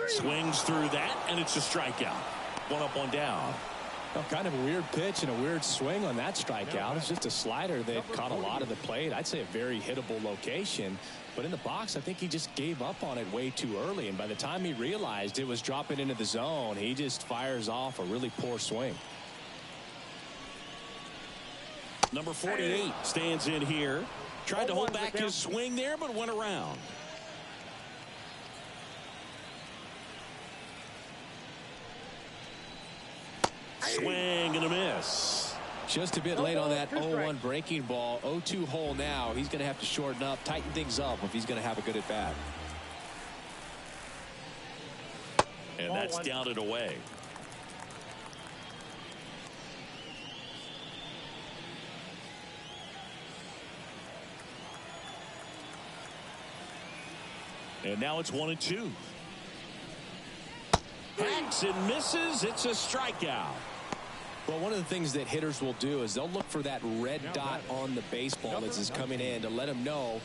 S1: Swings through that, and it's a strikeout. 1 up, 1 down.
S2: Well, kind of a weird pitch and a weird swing on that strikeout. It's just a slider that caught a lot of the plate. I'd say a very hittable location. But in the box, I think he just gave up on it way too early. And by the time he realized it was dropping into the zone, he just fires off a really poor swing.
S1: Number 48 stands in here. Tried to hold back his swing there, but went around. Swing and a miss.
S2: Just a bit late on that 0-1 breaking ball. 0-2 hole now. He's going to have to shorten up, tighten things up if he's going to have a good at bat.
S1: And that's down and away. And now it's 1-2. Hacks and misses. It's a strikeout.
S2: Well, one of the things that hitters will do is they'll look for that red dot on the baseball as it's coming in to let them know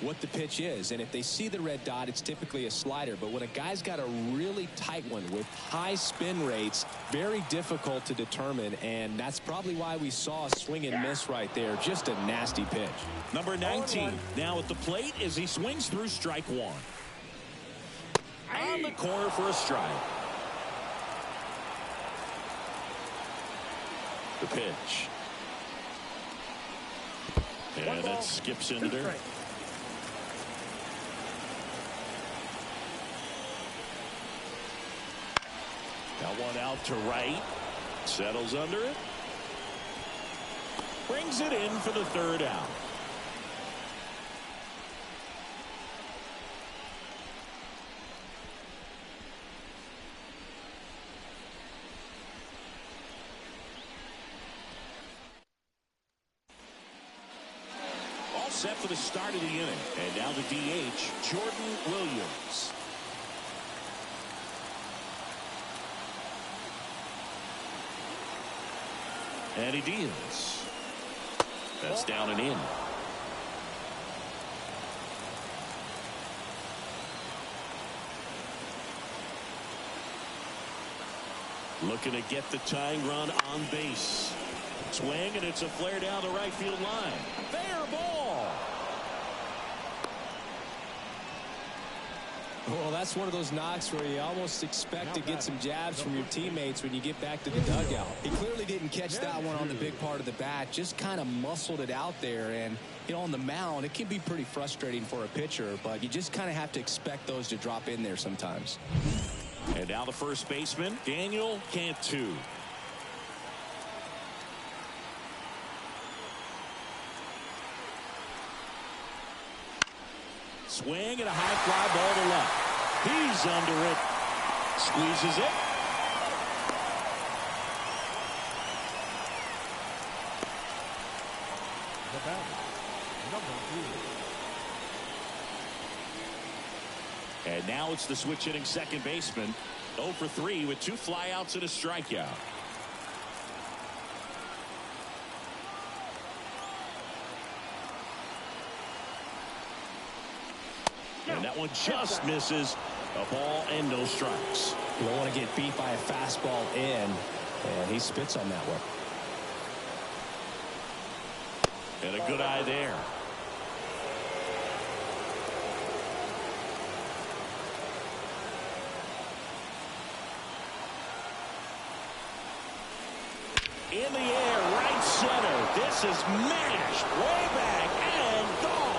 S2: what the pitch is. And if they see the red dot, it's typically a slider. But when a guy's got a really tight one with high spin rates, very difficult to determine. And that's probably why we saw a swing and miss right there. Just a nasty pitch.
S1: Number 19 now at the plate as he swings through strike one. On the corner for a strike. The pitch. And that skips into there. That one out to right. Settles under it. Brings it in for the third out. Set for the start of the inning. And now the DH, Jordan Williams. And he deals. That's down and in. Looking to get the tying run on base. Swing, and it's a flare down the right field line. Fair ball.
S2: Well, that's one of those knocks where you almost expect to get some jabs from your teammates when you get back to the dugout. He clearly didn't catch that one on the big part of the bat, just kind of muscled it out there. And, you know, on the mound, it can be pretty frustrating for a pitcher, but you just kind of have to expect those to drop in there sometimes.
S1: And now the first baseman, Daniel Ncaa. Swing and a high fly ball to left. He's under it. Squeezes it.
S4: The batter, number 2.
S1: And now it's the switch hitting second baseman. 0 for 3 with 2 flyouts and a strikeout. And that one just misses. A ball and no strikes.
S2: You don't want to get beat by a fastball in, and he spits on that one.
S1: And a good eye there. In the air, right center. This is mashed way back and gone.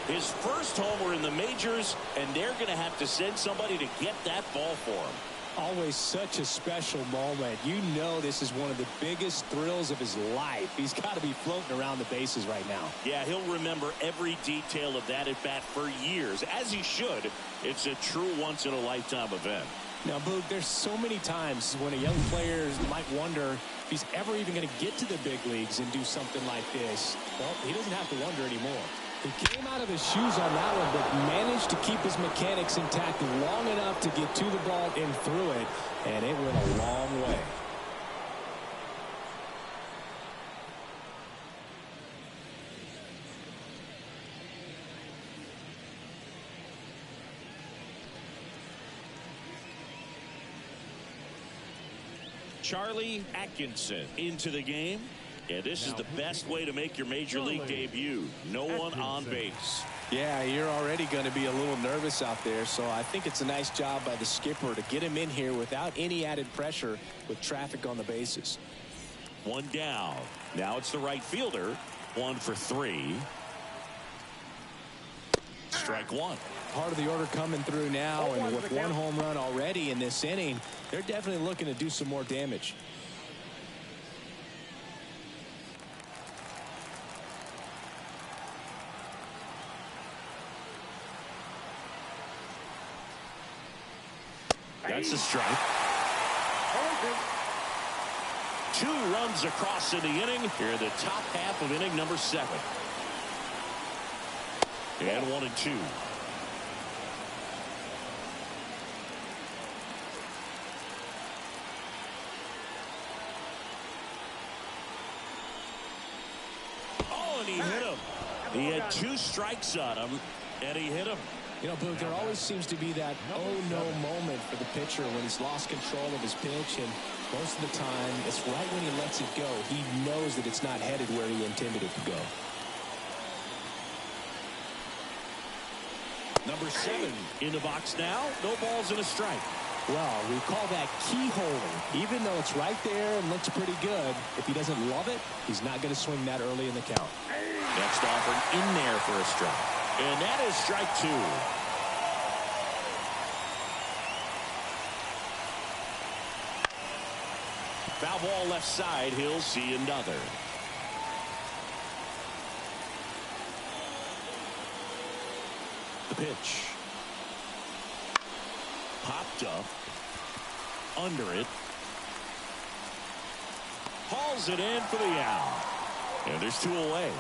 S1: His first homer in the majors, and they're going to have to send somebody to get that ball for him.
S2: Always such a special moment. You know this is one of the biggest thrills of his life. He's got to be floating around the bases right now.
S1: Yeah, he'll remember every detail of that at bat for years, as he should. It's a true once-in-a-lifetime event.
S2: Now, Boog, there's so many times when a young player might wonder if he's ever even going to get to the big leagues and do something like this. Well, he doesn't have to wonder anymore. He came out of his shoes on that one, but managed to keep his mechanics intact long enough to get to the ball and through it, and it went a long way.
S1: Charlie Atkinson into the game. And this is the best way to make your major league debut. No one on base.
S2: Yeah, you're already going to be a little nervous out there, so I think it's a nice job by the skipper to get him in here without any added pressure with traffic on the bases.
S1: One down. Now it's the right fielder. 1 for 3. Strike one.
S2: Part of the order coming through now, and with 1 home run already in this inning, they're definitely looking to do some more damage.
S1: That's a strike. 2 runs across in the inning. Here in the top half of inning number 7. And 1 and 2. Oh, and he hit him. He had 2 strikes on him, and he hit him.
S2: You know, Boog, there always seems to be that oh-no moment for the pitcher when he's lost control of his pitch, and most of the time, it's right when he lets it go. He knows that it's not headed where he intended it to go.
S1: Number 7 in the box now. No balls and a strike.
S2: Well, we call that keyholing. Even though it's right there and looks pretty good, if he doesn't love it, he's not going to swing that early in the count.
S1: Next offering in there for a strike. And that is strike 2. Foul ball left side. He'll see another. The pitch. Popped up. Under it. Hauls it in for the out. And there's 2 away.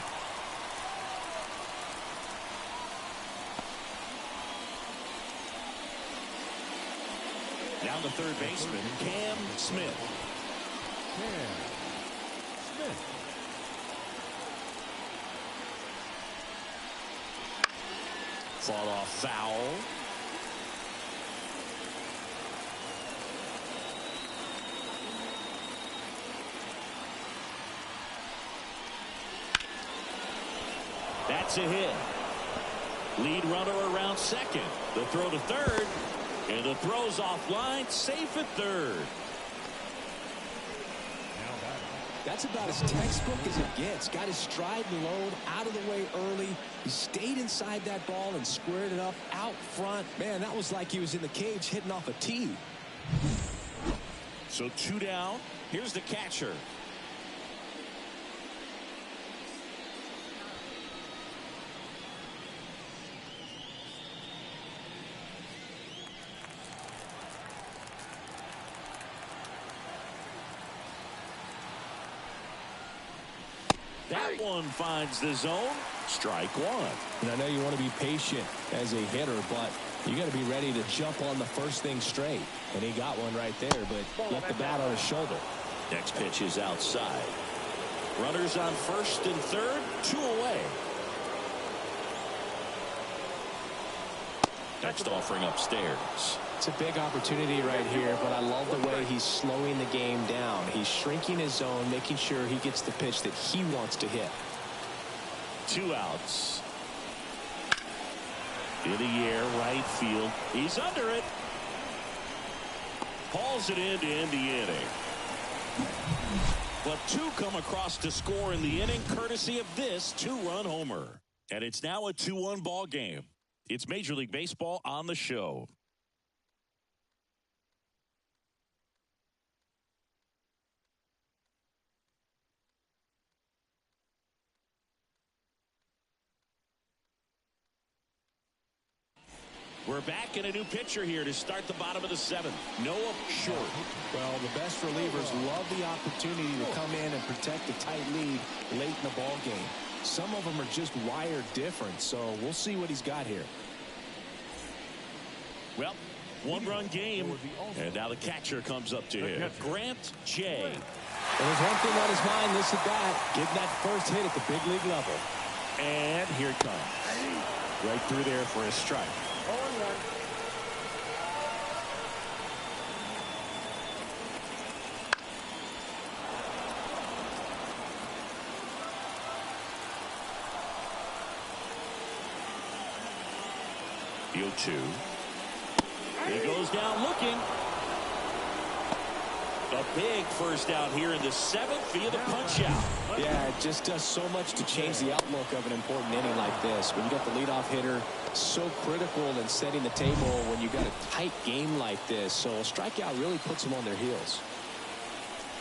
S1: Down to third baseman, Cam Smith. Fought off foul. That's a hit. Lead runner around second. The throw to third. And the throw's offline. Safe at third.
S2: That's about as textbook as it gets. Got his stride and load out of the way early. He stayed inside that ball and squared it up out front. Man, that was like he was in the cage hitting off a tee.
S1: So 2 down. Here's the catcher. That one finds the zone. Strike 1.
S2: And I know you want to be patient as a hitter, but you got to be ready to jump on the first thing straight. And he got one right there, but left the bat on his shoulder.
S1: Next pitch is outside. Runners on first and third. 2 away. Next offering upstairs.
S2: It's a big opportunity right here, but I love the way he's slowing the game down. He's shrinking his zone, making sure he gets the pitch that he wants to hit.
S1: 2 outs. In the air, right field. He's under it. Hauls it in to end the inning. But 2 come across to score in the inning, courtesy of this 2-run homer. And it's now a 2-1 ball game. It's Major League Baseball on the show. We're back in a new pitcher here to start the bottom of the 7th. Noah Short.
S2: Well, the best relievers love the opportunity to come in and protect a tight lead late in the ball game. Some of them are just wired different, so we'll see what he's got here.
S1: Well, 1-run game, and now the catcher comes up to him. Grant J.
S2: Well, there's one thing on his mind, this at bat, getting that first hit at the big league level.
S1: And here it comes. Right through there for a strike.
S3: 0-1.
S1: 0-2. He goes down looking. A big first out here in the 7th via the punch out.
S2: Yeah, it just does so much to change the outlook of an important inning like this. When you got the leadoff hitter, so critical in setting the table when you got a tight game like this. So a strikeout really puts them on their heels.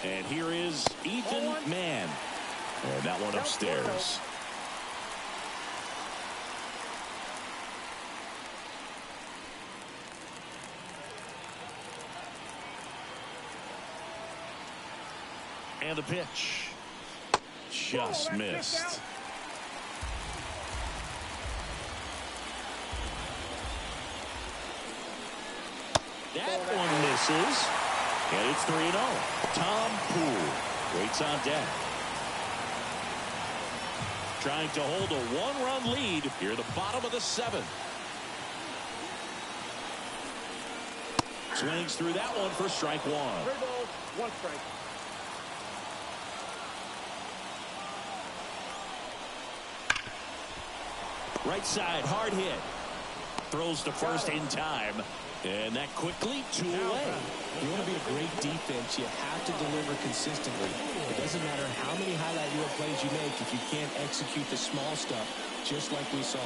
S1: And here is Ethan Mann. And that one upstairs. And the pitch. Just missed. That one misses. And it's 3-0. Tom Poole waits on deck. trying to hold a one-run lead here at the bottom of the 7th. Swings through that one for strike 1.
S3: 3 balls, 1 strike.
S1: Right side, hard hit. Throws to first in time. And that quickly 2 away.
S2: You want to be a great defense, you have to deliver consistently. It doesn't matter how many highlight reel plays you make if you can't execute the small stuff, just like we saw.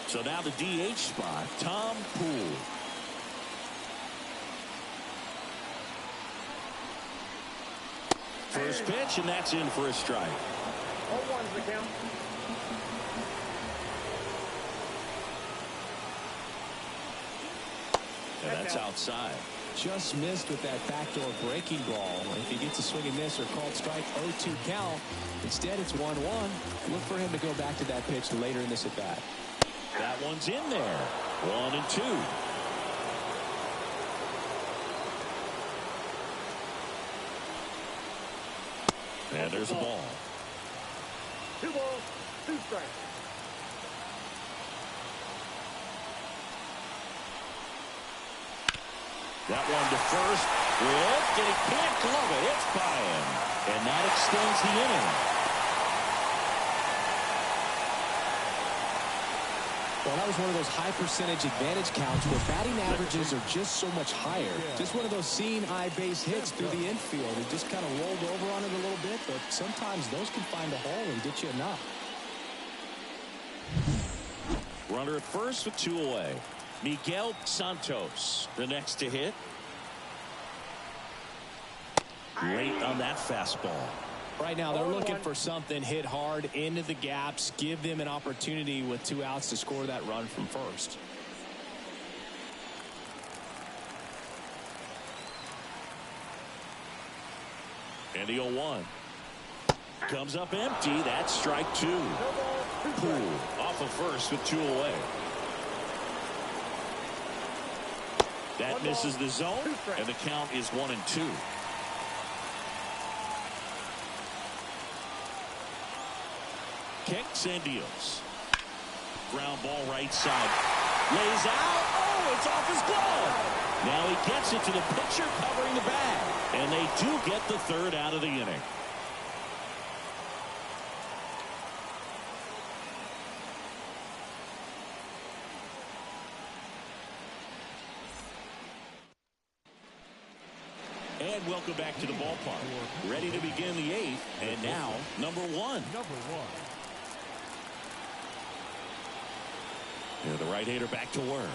S1: So now the DH spot, Tom Poole. First pitch, and that's in for a strike.
S3: 0-1's the count.
S1: And that's outside.
S2: Just missed with that backdoor breaking ball. If he gets a swing and miss or called strike, 0-2 count. Instead, it's 1-1. Look for him to go back to that pitch later in this at bat.
S1: That one's in there. 1-2. And there's a ball.
S3: 2 balls, 2 strikes.
S1: That one to first. Lift, and he can't glove it. It's by him. And that extends the inning.
S2: Well, that was one of those high percentage advantage counts where batting averages are just so much higher. Just one of those seeing eye base hits through the infield. He just kind of rolled over on it a little bit, but sometimes those can find a hole and get you a knock.
S1: Runner at first with 2 away. Miguel Santos, the next to hit. Late on that fastball.
S2: Right now, they're looking for something hit hard into the gaps, give them an opportunity with 2 outs to score that run from first.
S1: And the 0-1 comes up empty. That's strike 2. Poole off of first with 2 away. That misses the zone, and the count is 1-2. Kicks and deals. Ground ball right side. Lays out. Oh, it's off his glove. Now he gets it to the pitcher covering the bag. And they do get the 3rd out of the inning. And welcome back to the ballpark. Ready to begin the 8th. And now, number 1. And the right-hander back to work.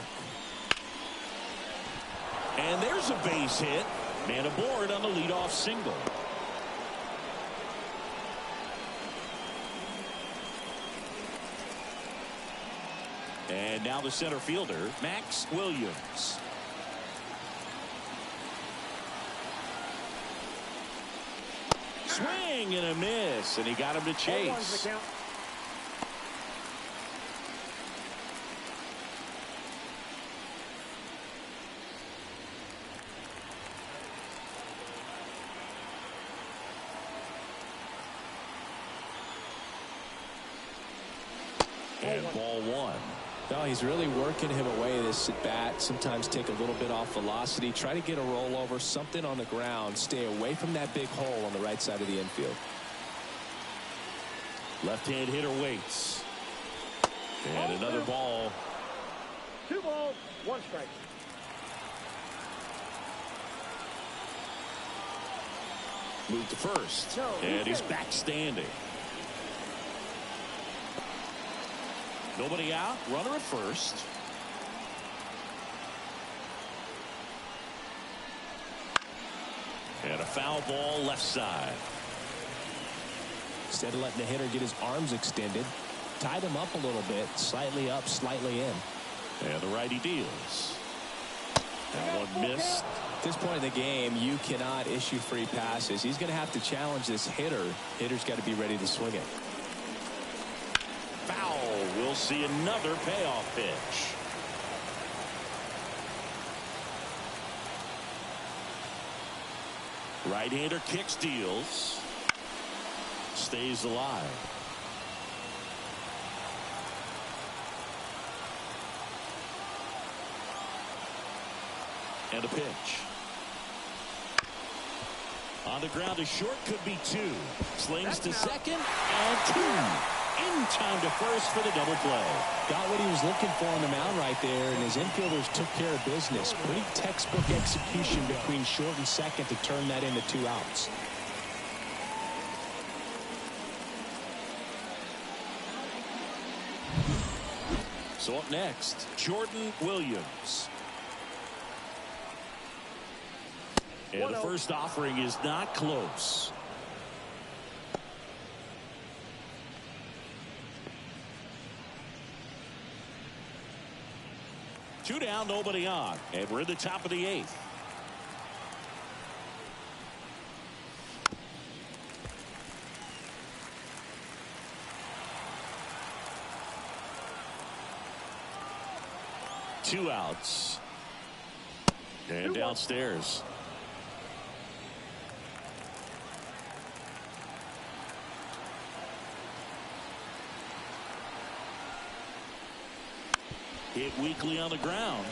S1: And there's a base hit. Man aboard on the leadoff single. And now the center fielder, Max Williams. Swing and a miss, and he got him to chase. And ball 1.
S2: No, he's really working him away this at bat. Sometimes take a little bit off velocity. Try to get a rollover, something on the ground. Stay away from that big hole on the right side of the infield.
S1: Left-hand hitter waits. And another ball.
S3: 2 balls, 1 strike.
S1: Moved to first. And he's back standing. Nobody out. Runner at first. And a foul ball left side.
S2: Instead of letting the hitter get his arms extended, tied him up a little bit, slightly up, slightly in.
S1: And the righty deals. That one missed.
S2: At this point in the game, you cannot issue free passes. He's going to have to challenge this hitter. Hitter's got to be ready to swing it.
S1: Foul. We'll see another payoff pitch. Right-hander kicks, deals. Stays alive. And a pitch. On the ground, a short, could be two. Slings to second, and two. In time to first for the double play.
S2: Got what he was looking for on the mound right there, and his infielders took care of business. Pretty textbook execution between short and second to turn that into 2 outs.
S1: So up next, Jordan Williams. And the first offering is not close. Two down, nobody on, and we're in the top of the 8th. Two outs. And downstairs. Hit weakly on the ground.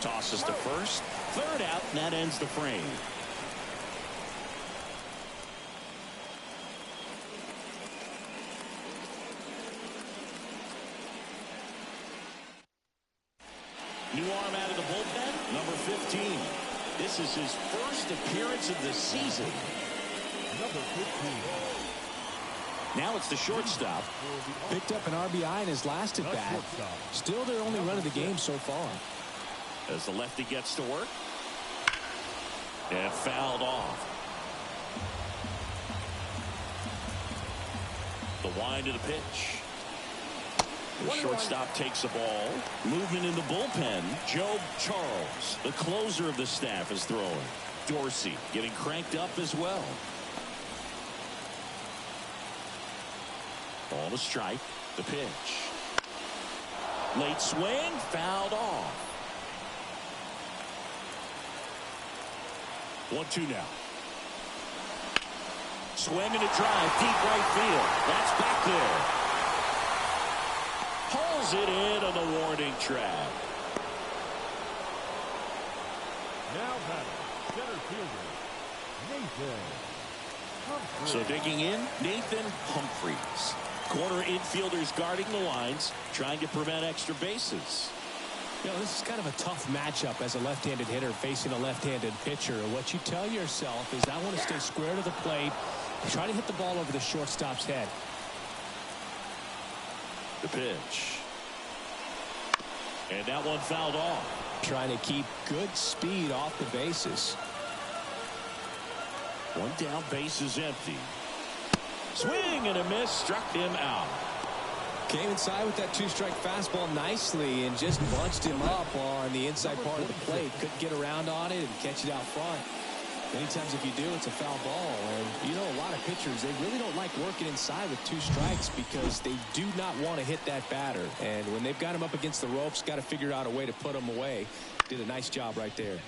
S1: Tosses to first. Third out, and that ends the frame. New arm out of the bullpen, number 15. This is his first appearance of the season.
S4: Number 15.
S1: Now it's the shortstop.
S2: Picked up an RBI in his last at-bat. Still their only run of the game so far.
S1: As the lefty gets to work. And fouled off. The wind of the pitch. The shortstop takes the ball. Movement in the bullpen. Joe Charles, the closer of the staff, is throwing. Dorsey getting cranked up as well. Ball to strike. The pitch. Late swing. Fouled off. 1-2 now. Swing and a drive. Deep right field. That's back there. Pulls it in on the warning track.
S4: Now batting, center fielder, Nathan Humphries.
S1: So digging in, Nathan Humphries. Corner infielders guarding the lines, trying to prevent extra bases.
S2: You know, this is kind of a tough matchup as a left-handed hitter facing a left-handed pitcher. What you tell yourself is, I want to stay square to the plate, try to hit the ball over the shortstop's head.
S1: The pitch. And that one fouled off.
S2: Trying to keep good speed off the bases.
S1: One down, base is empty. Swing and a miss, struck him out.
S2: Came inside with that 2-strike fastball nicely and just bunched him up on the inside part of the plate. Couldn't get around on it and catch it out front. Many times if you do, it's a foul ball. And you know, a lot of pitchers, they really don't like working inside with 2 strikes because they do not want to hit that batter. And when they've got him up against the ropes, got to figure out a way to put him away. Did a nice job right there.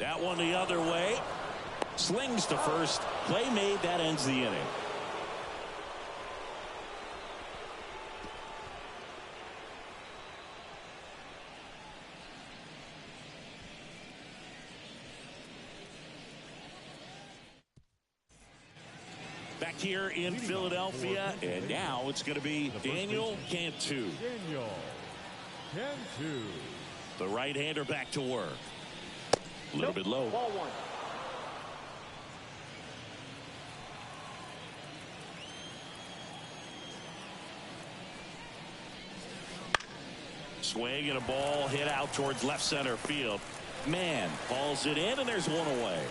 S1: That one the other way. Slings to first. Play made. That ends the inning. Back here in Philadelphia, and now it's going to be Daniel Ncaa.
S4: Daniel Ncaa.
S1: The right-hander back to work. A little bit low.
S3: Ball 1.
S1: Swing and a ball hit out towards left center field. Man hauls it in, and there's one away.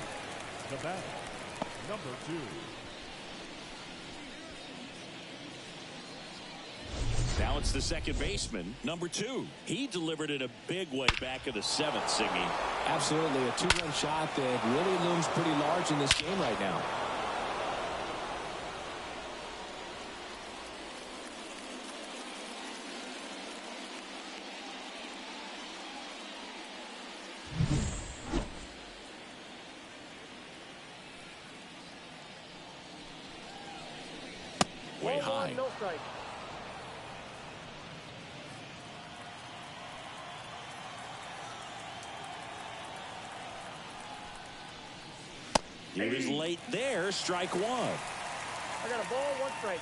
S4: The batter, number 2.
S1: Now it's the second baseman, number 2. He delivered it a big way back in the 7th, Siggy.
S2: Absolutely, a 2-run shot that really looms pretty large in this game right now.
S1: Way
S3: Ball
S1: high.
S3: 1, no strike.
S1: He was late there. Strike one.
S3: I got a ball, 1 strike.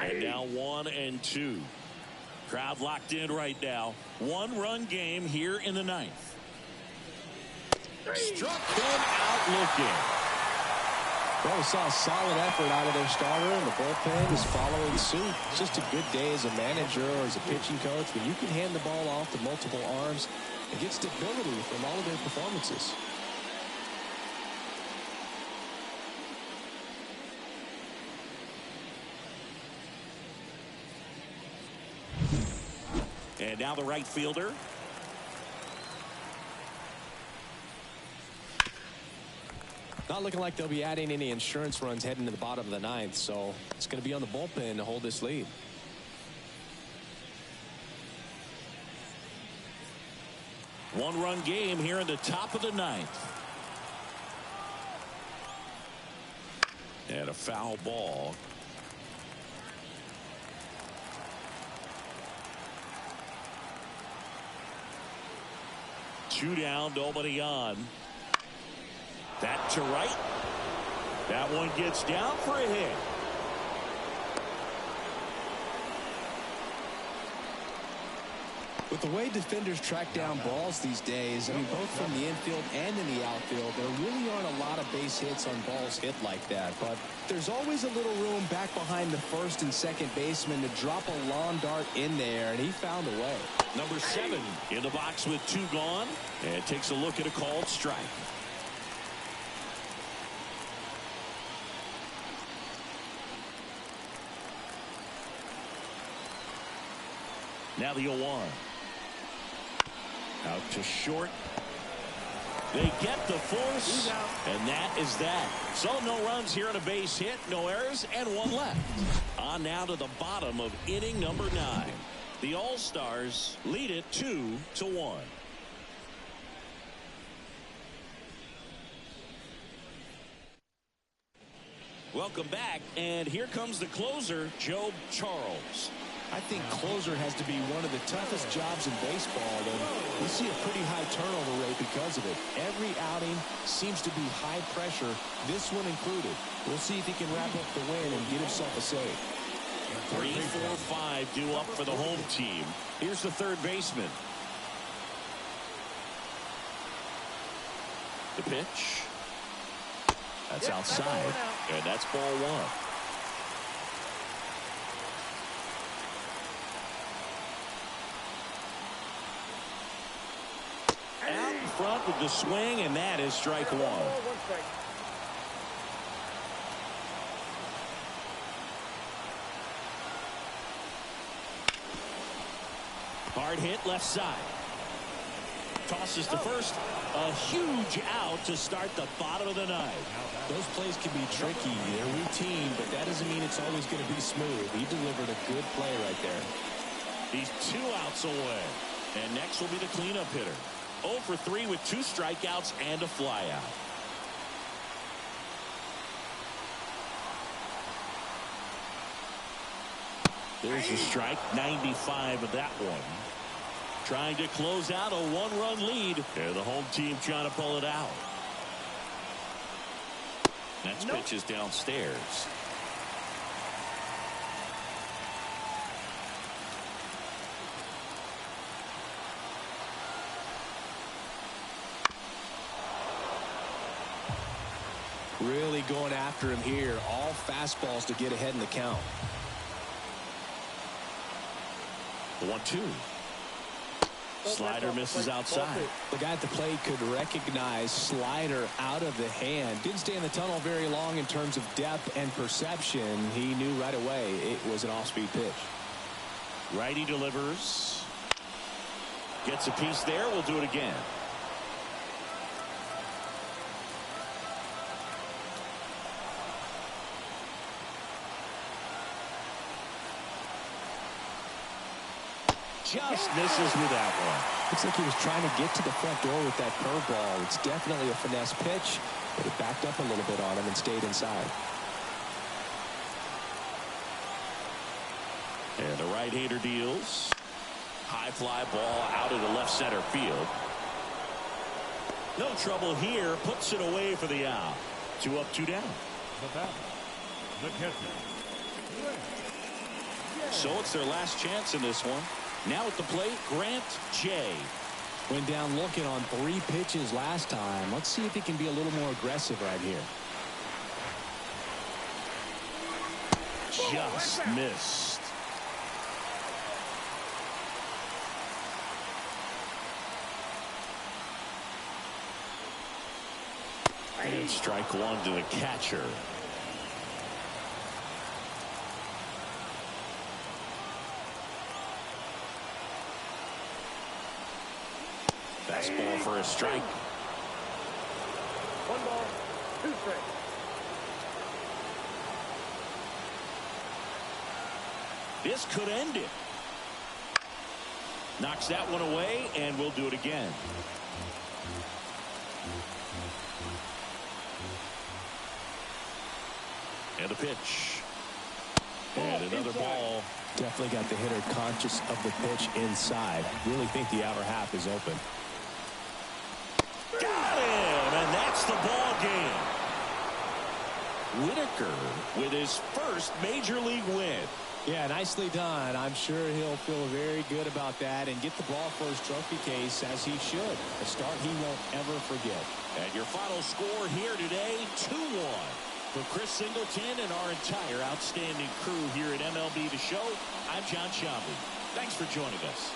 S1: And now 1-2. Crowd locked in right now. 1-run game here in the 9th. Struck him out looking.
S2: Well, we saw a solid effort out of their starter, and the bullpen is following suit. It's just a good day as a manager or as a pitching coach when you can hand the ball off to multiple arms and get stability from all of their performances.
S1: And now the right fielder.
S2: Not looking like they'll be adding any insurance runs heading to the bottom of the 9th, so it's going to be on the bullpen to hold this lead.
S1: One-run game here in the top of the 9th. And a foul ball. Two down, nobody on. That to right. That one gets down for a hit.
S2: With the way defenders track down balls these days, I mean, both from the infield and in the outfield, there really aren't a lot of base hits on balls hit like that. But there's always a little room back behind the first and second baseman to drop a lawn dart in there, and he found a way.
S1: Number 7 in the box with 2 gone, and takes a look at a called strike. Now the 0-1. Out to short. They get the force, and that is that. So no runs here on a base hit, no errors, and 1 left. On now to the bottom of inning number 9. The All-Stars lead it 2-1. Welcome back, and here comes the closer, Joe Charles.
S2: I think closer has to be one of the toughest jobs in baseball, and we see a pretty high turnover rate because of it. Every outing seems to be high pressure, this one included. We'll see if he can wrap up the win and get himself a save.
S1: 3, 4, 5 due up for the home team. Here's the third baseman. The pitch. That's outside, and that's ball 1. Front with the swing, and that is strike 1. Hard hit left side. Tosses to first. A huge out to start the bottom of the 9th.
S2: Those plays can be tricky. They're routine, but that doesn't mean it's always going to be smooth. He delivered a good play right there.
S1: He's 2 outs away. And next will be the cleanup hitter. 0 for 3 with 2 strikeouts and a flyout. There's the strike, 95 of that one. Trying to close out a 1-run lead. And the home team trying to pull it out. Next pitch is downstairs.
S2: Really going after him here. All fastballs to get ahead in the count.
S1: The 1-2. Slider misses outside.
S2: The guy at the plate could recognize slider out of the hand. Didn't stay in the tunnel very long in terms of depth and perception. He knew right away it was an off-speed pitch.
S1: Righty delivers. Gets a piece there. We'll do it again. Just misses with that one.
S2: Looks like he was trying to get to the front door with that curveball. It's definitely a finesse pitch, but it backed up a little bit on him and stayed inside.
S1: And the right-hander deals. High fly ball out of the left center field. No trouble here. Puts it away for the out. 2 up, 2 down.
S4: The batter, the catcher.
S1: So it's their last chance in this one. Now at the plate, Ncaa.
S2: Went down looking on 3 pitches last time. Let's see if he can be a little more aggressive right here.
S1: Just missed. And strike 1 to the catcher. Fastball for a strike.
S3: 1 ball, 2 strikes.
S1: This could end it. Knocks that one away, and we'll do it again. And a pitch. And another ball.
S2: Definitely got the hitter conscious of the pitch inside. Really think the outer half is open.
S1: Got him, and that's the ball game. Whitaker with his first major league win.
S2: Yeah, nicely done. I'm sure he'll feel very good about that and get the ball for his trophy case, as he should. A start he won't ever forget.
S1: And your final score here today, 2-1. For Chris Singleton and our entire outstanding crew here at MLB The Show, I'm Jon Sciambi. Thanks for joining us.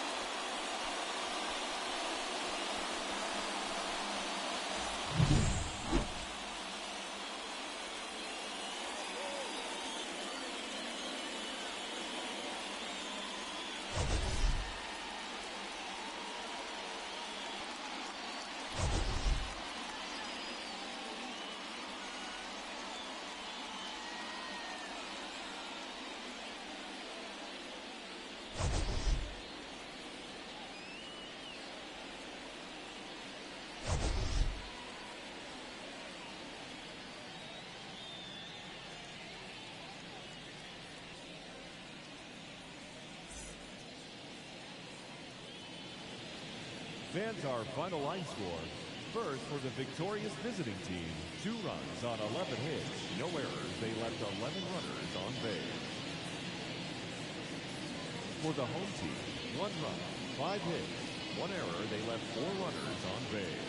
S4: Fans, our final line score. First, for the victorious visiting team, 2 runs on 11 hits. No errors. They left 11 runners on base. For the home team, 1 run, 5 hits. 1 error. They left 4 runners on base.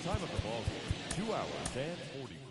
S4: Time of the ball game, 2 hours and 40 minutes.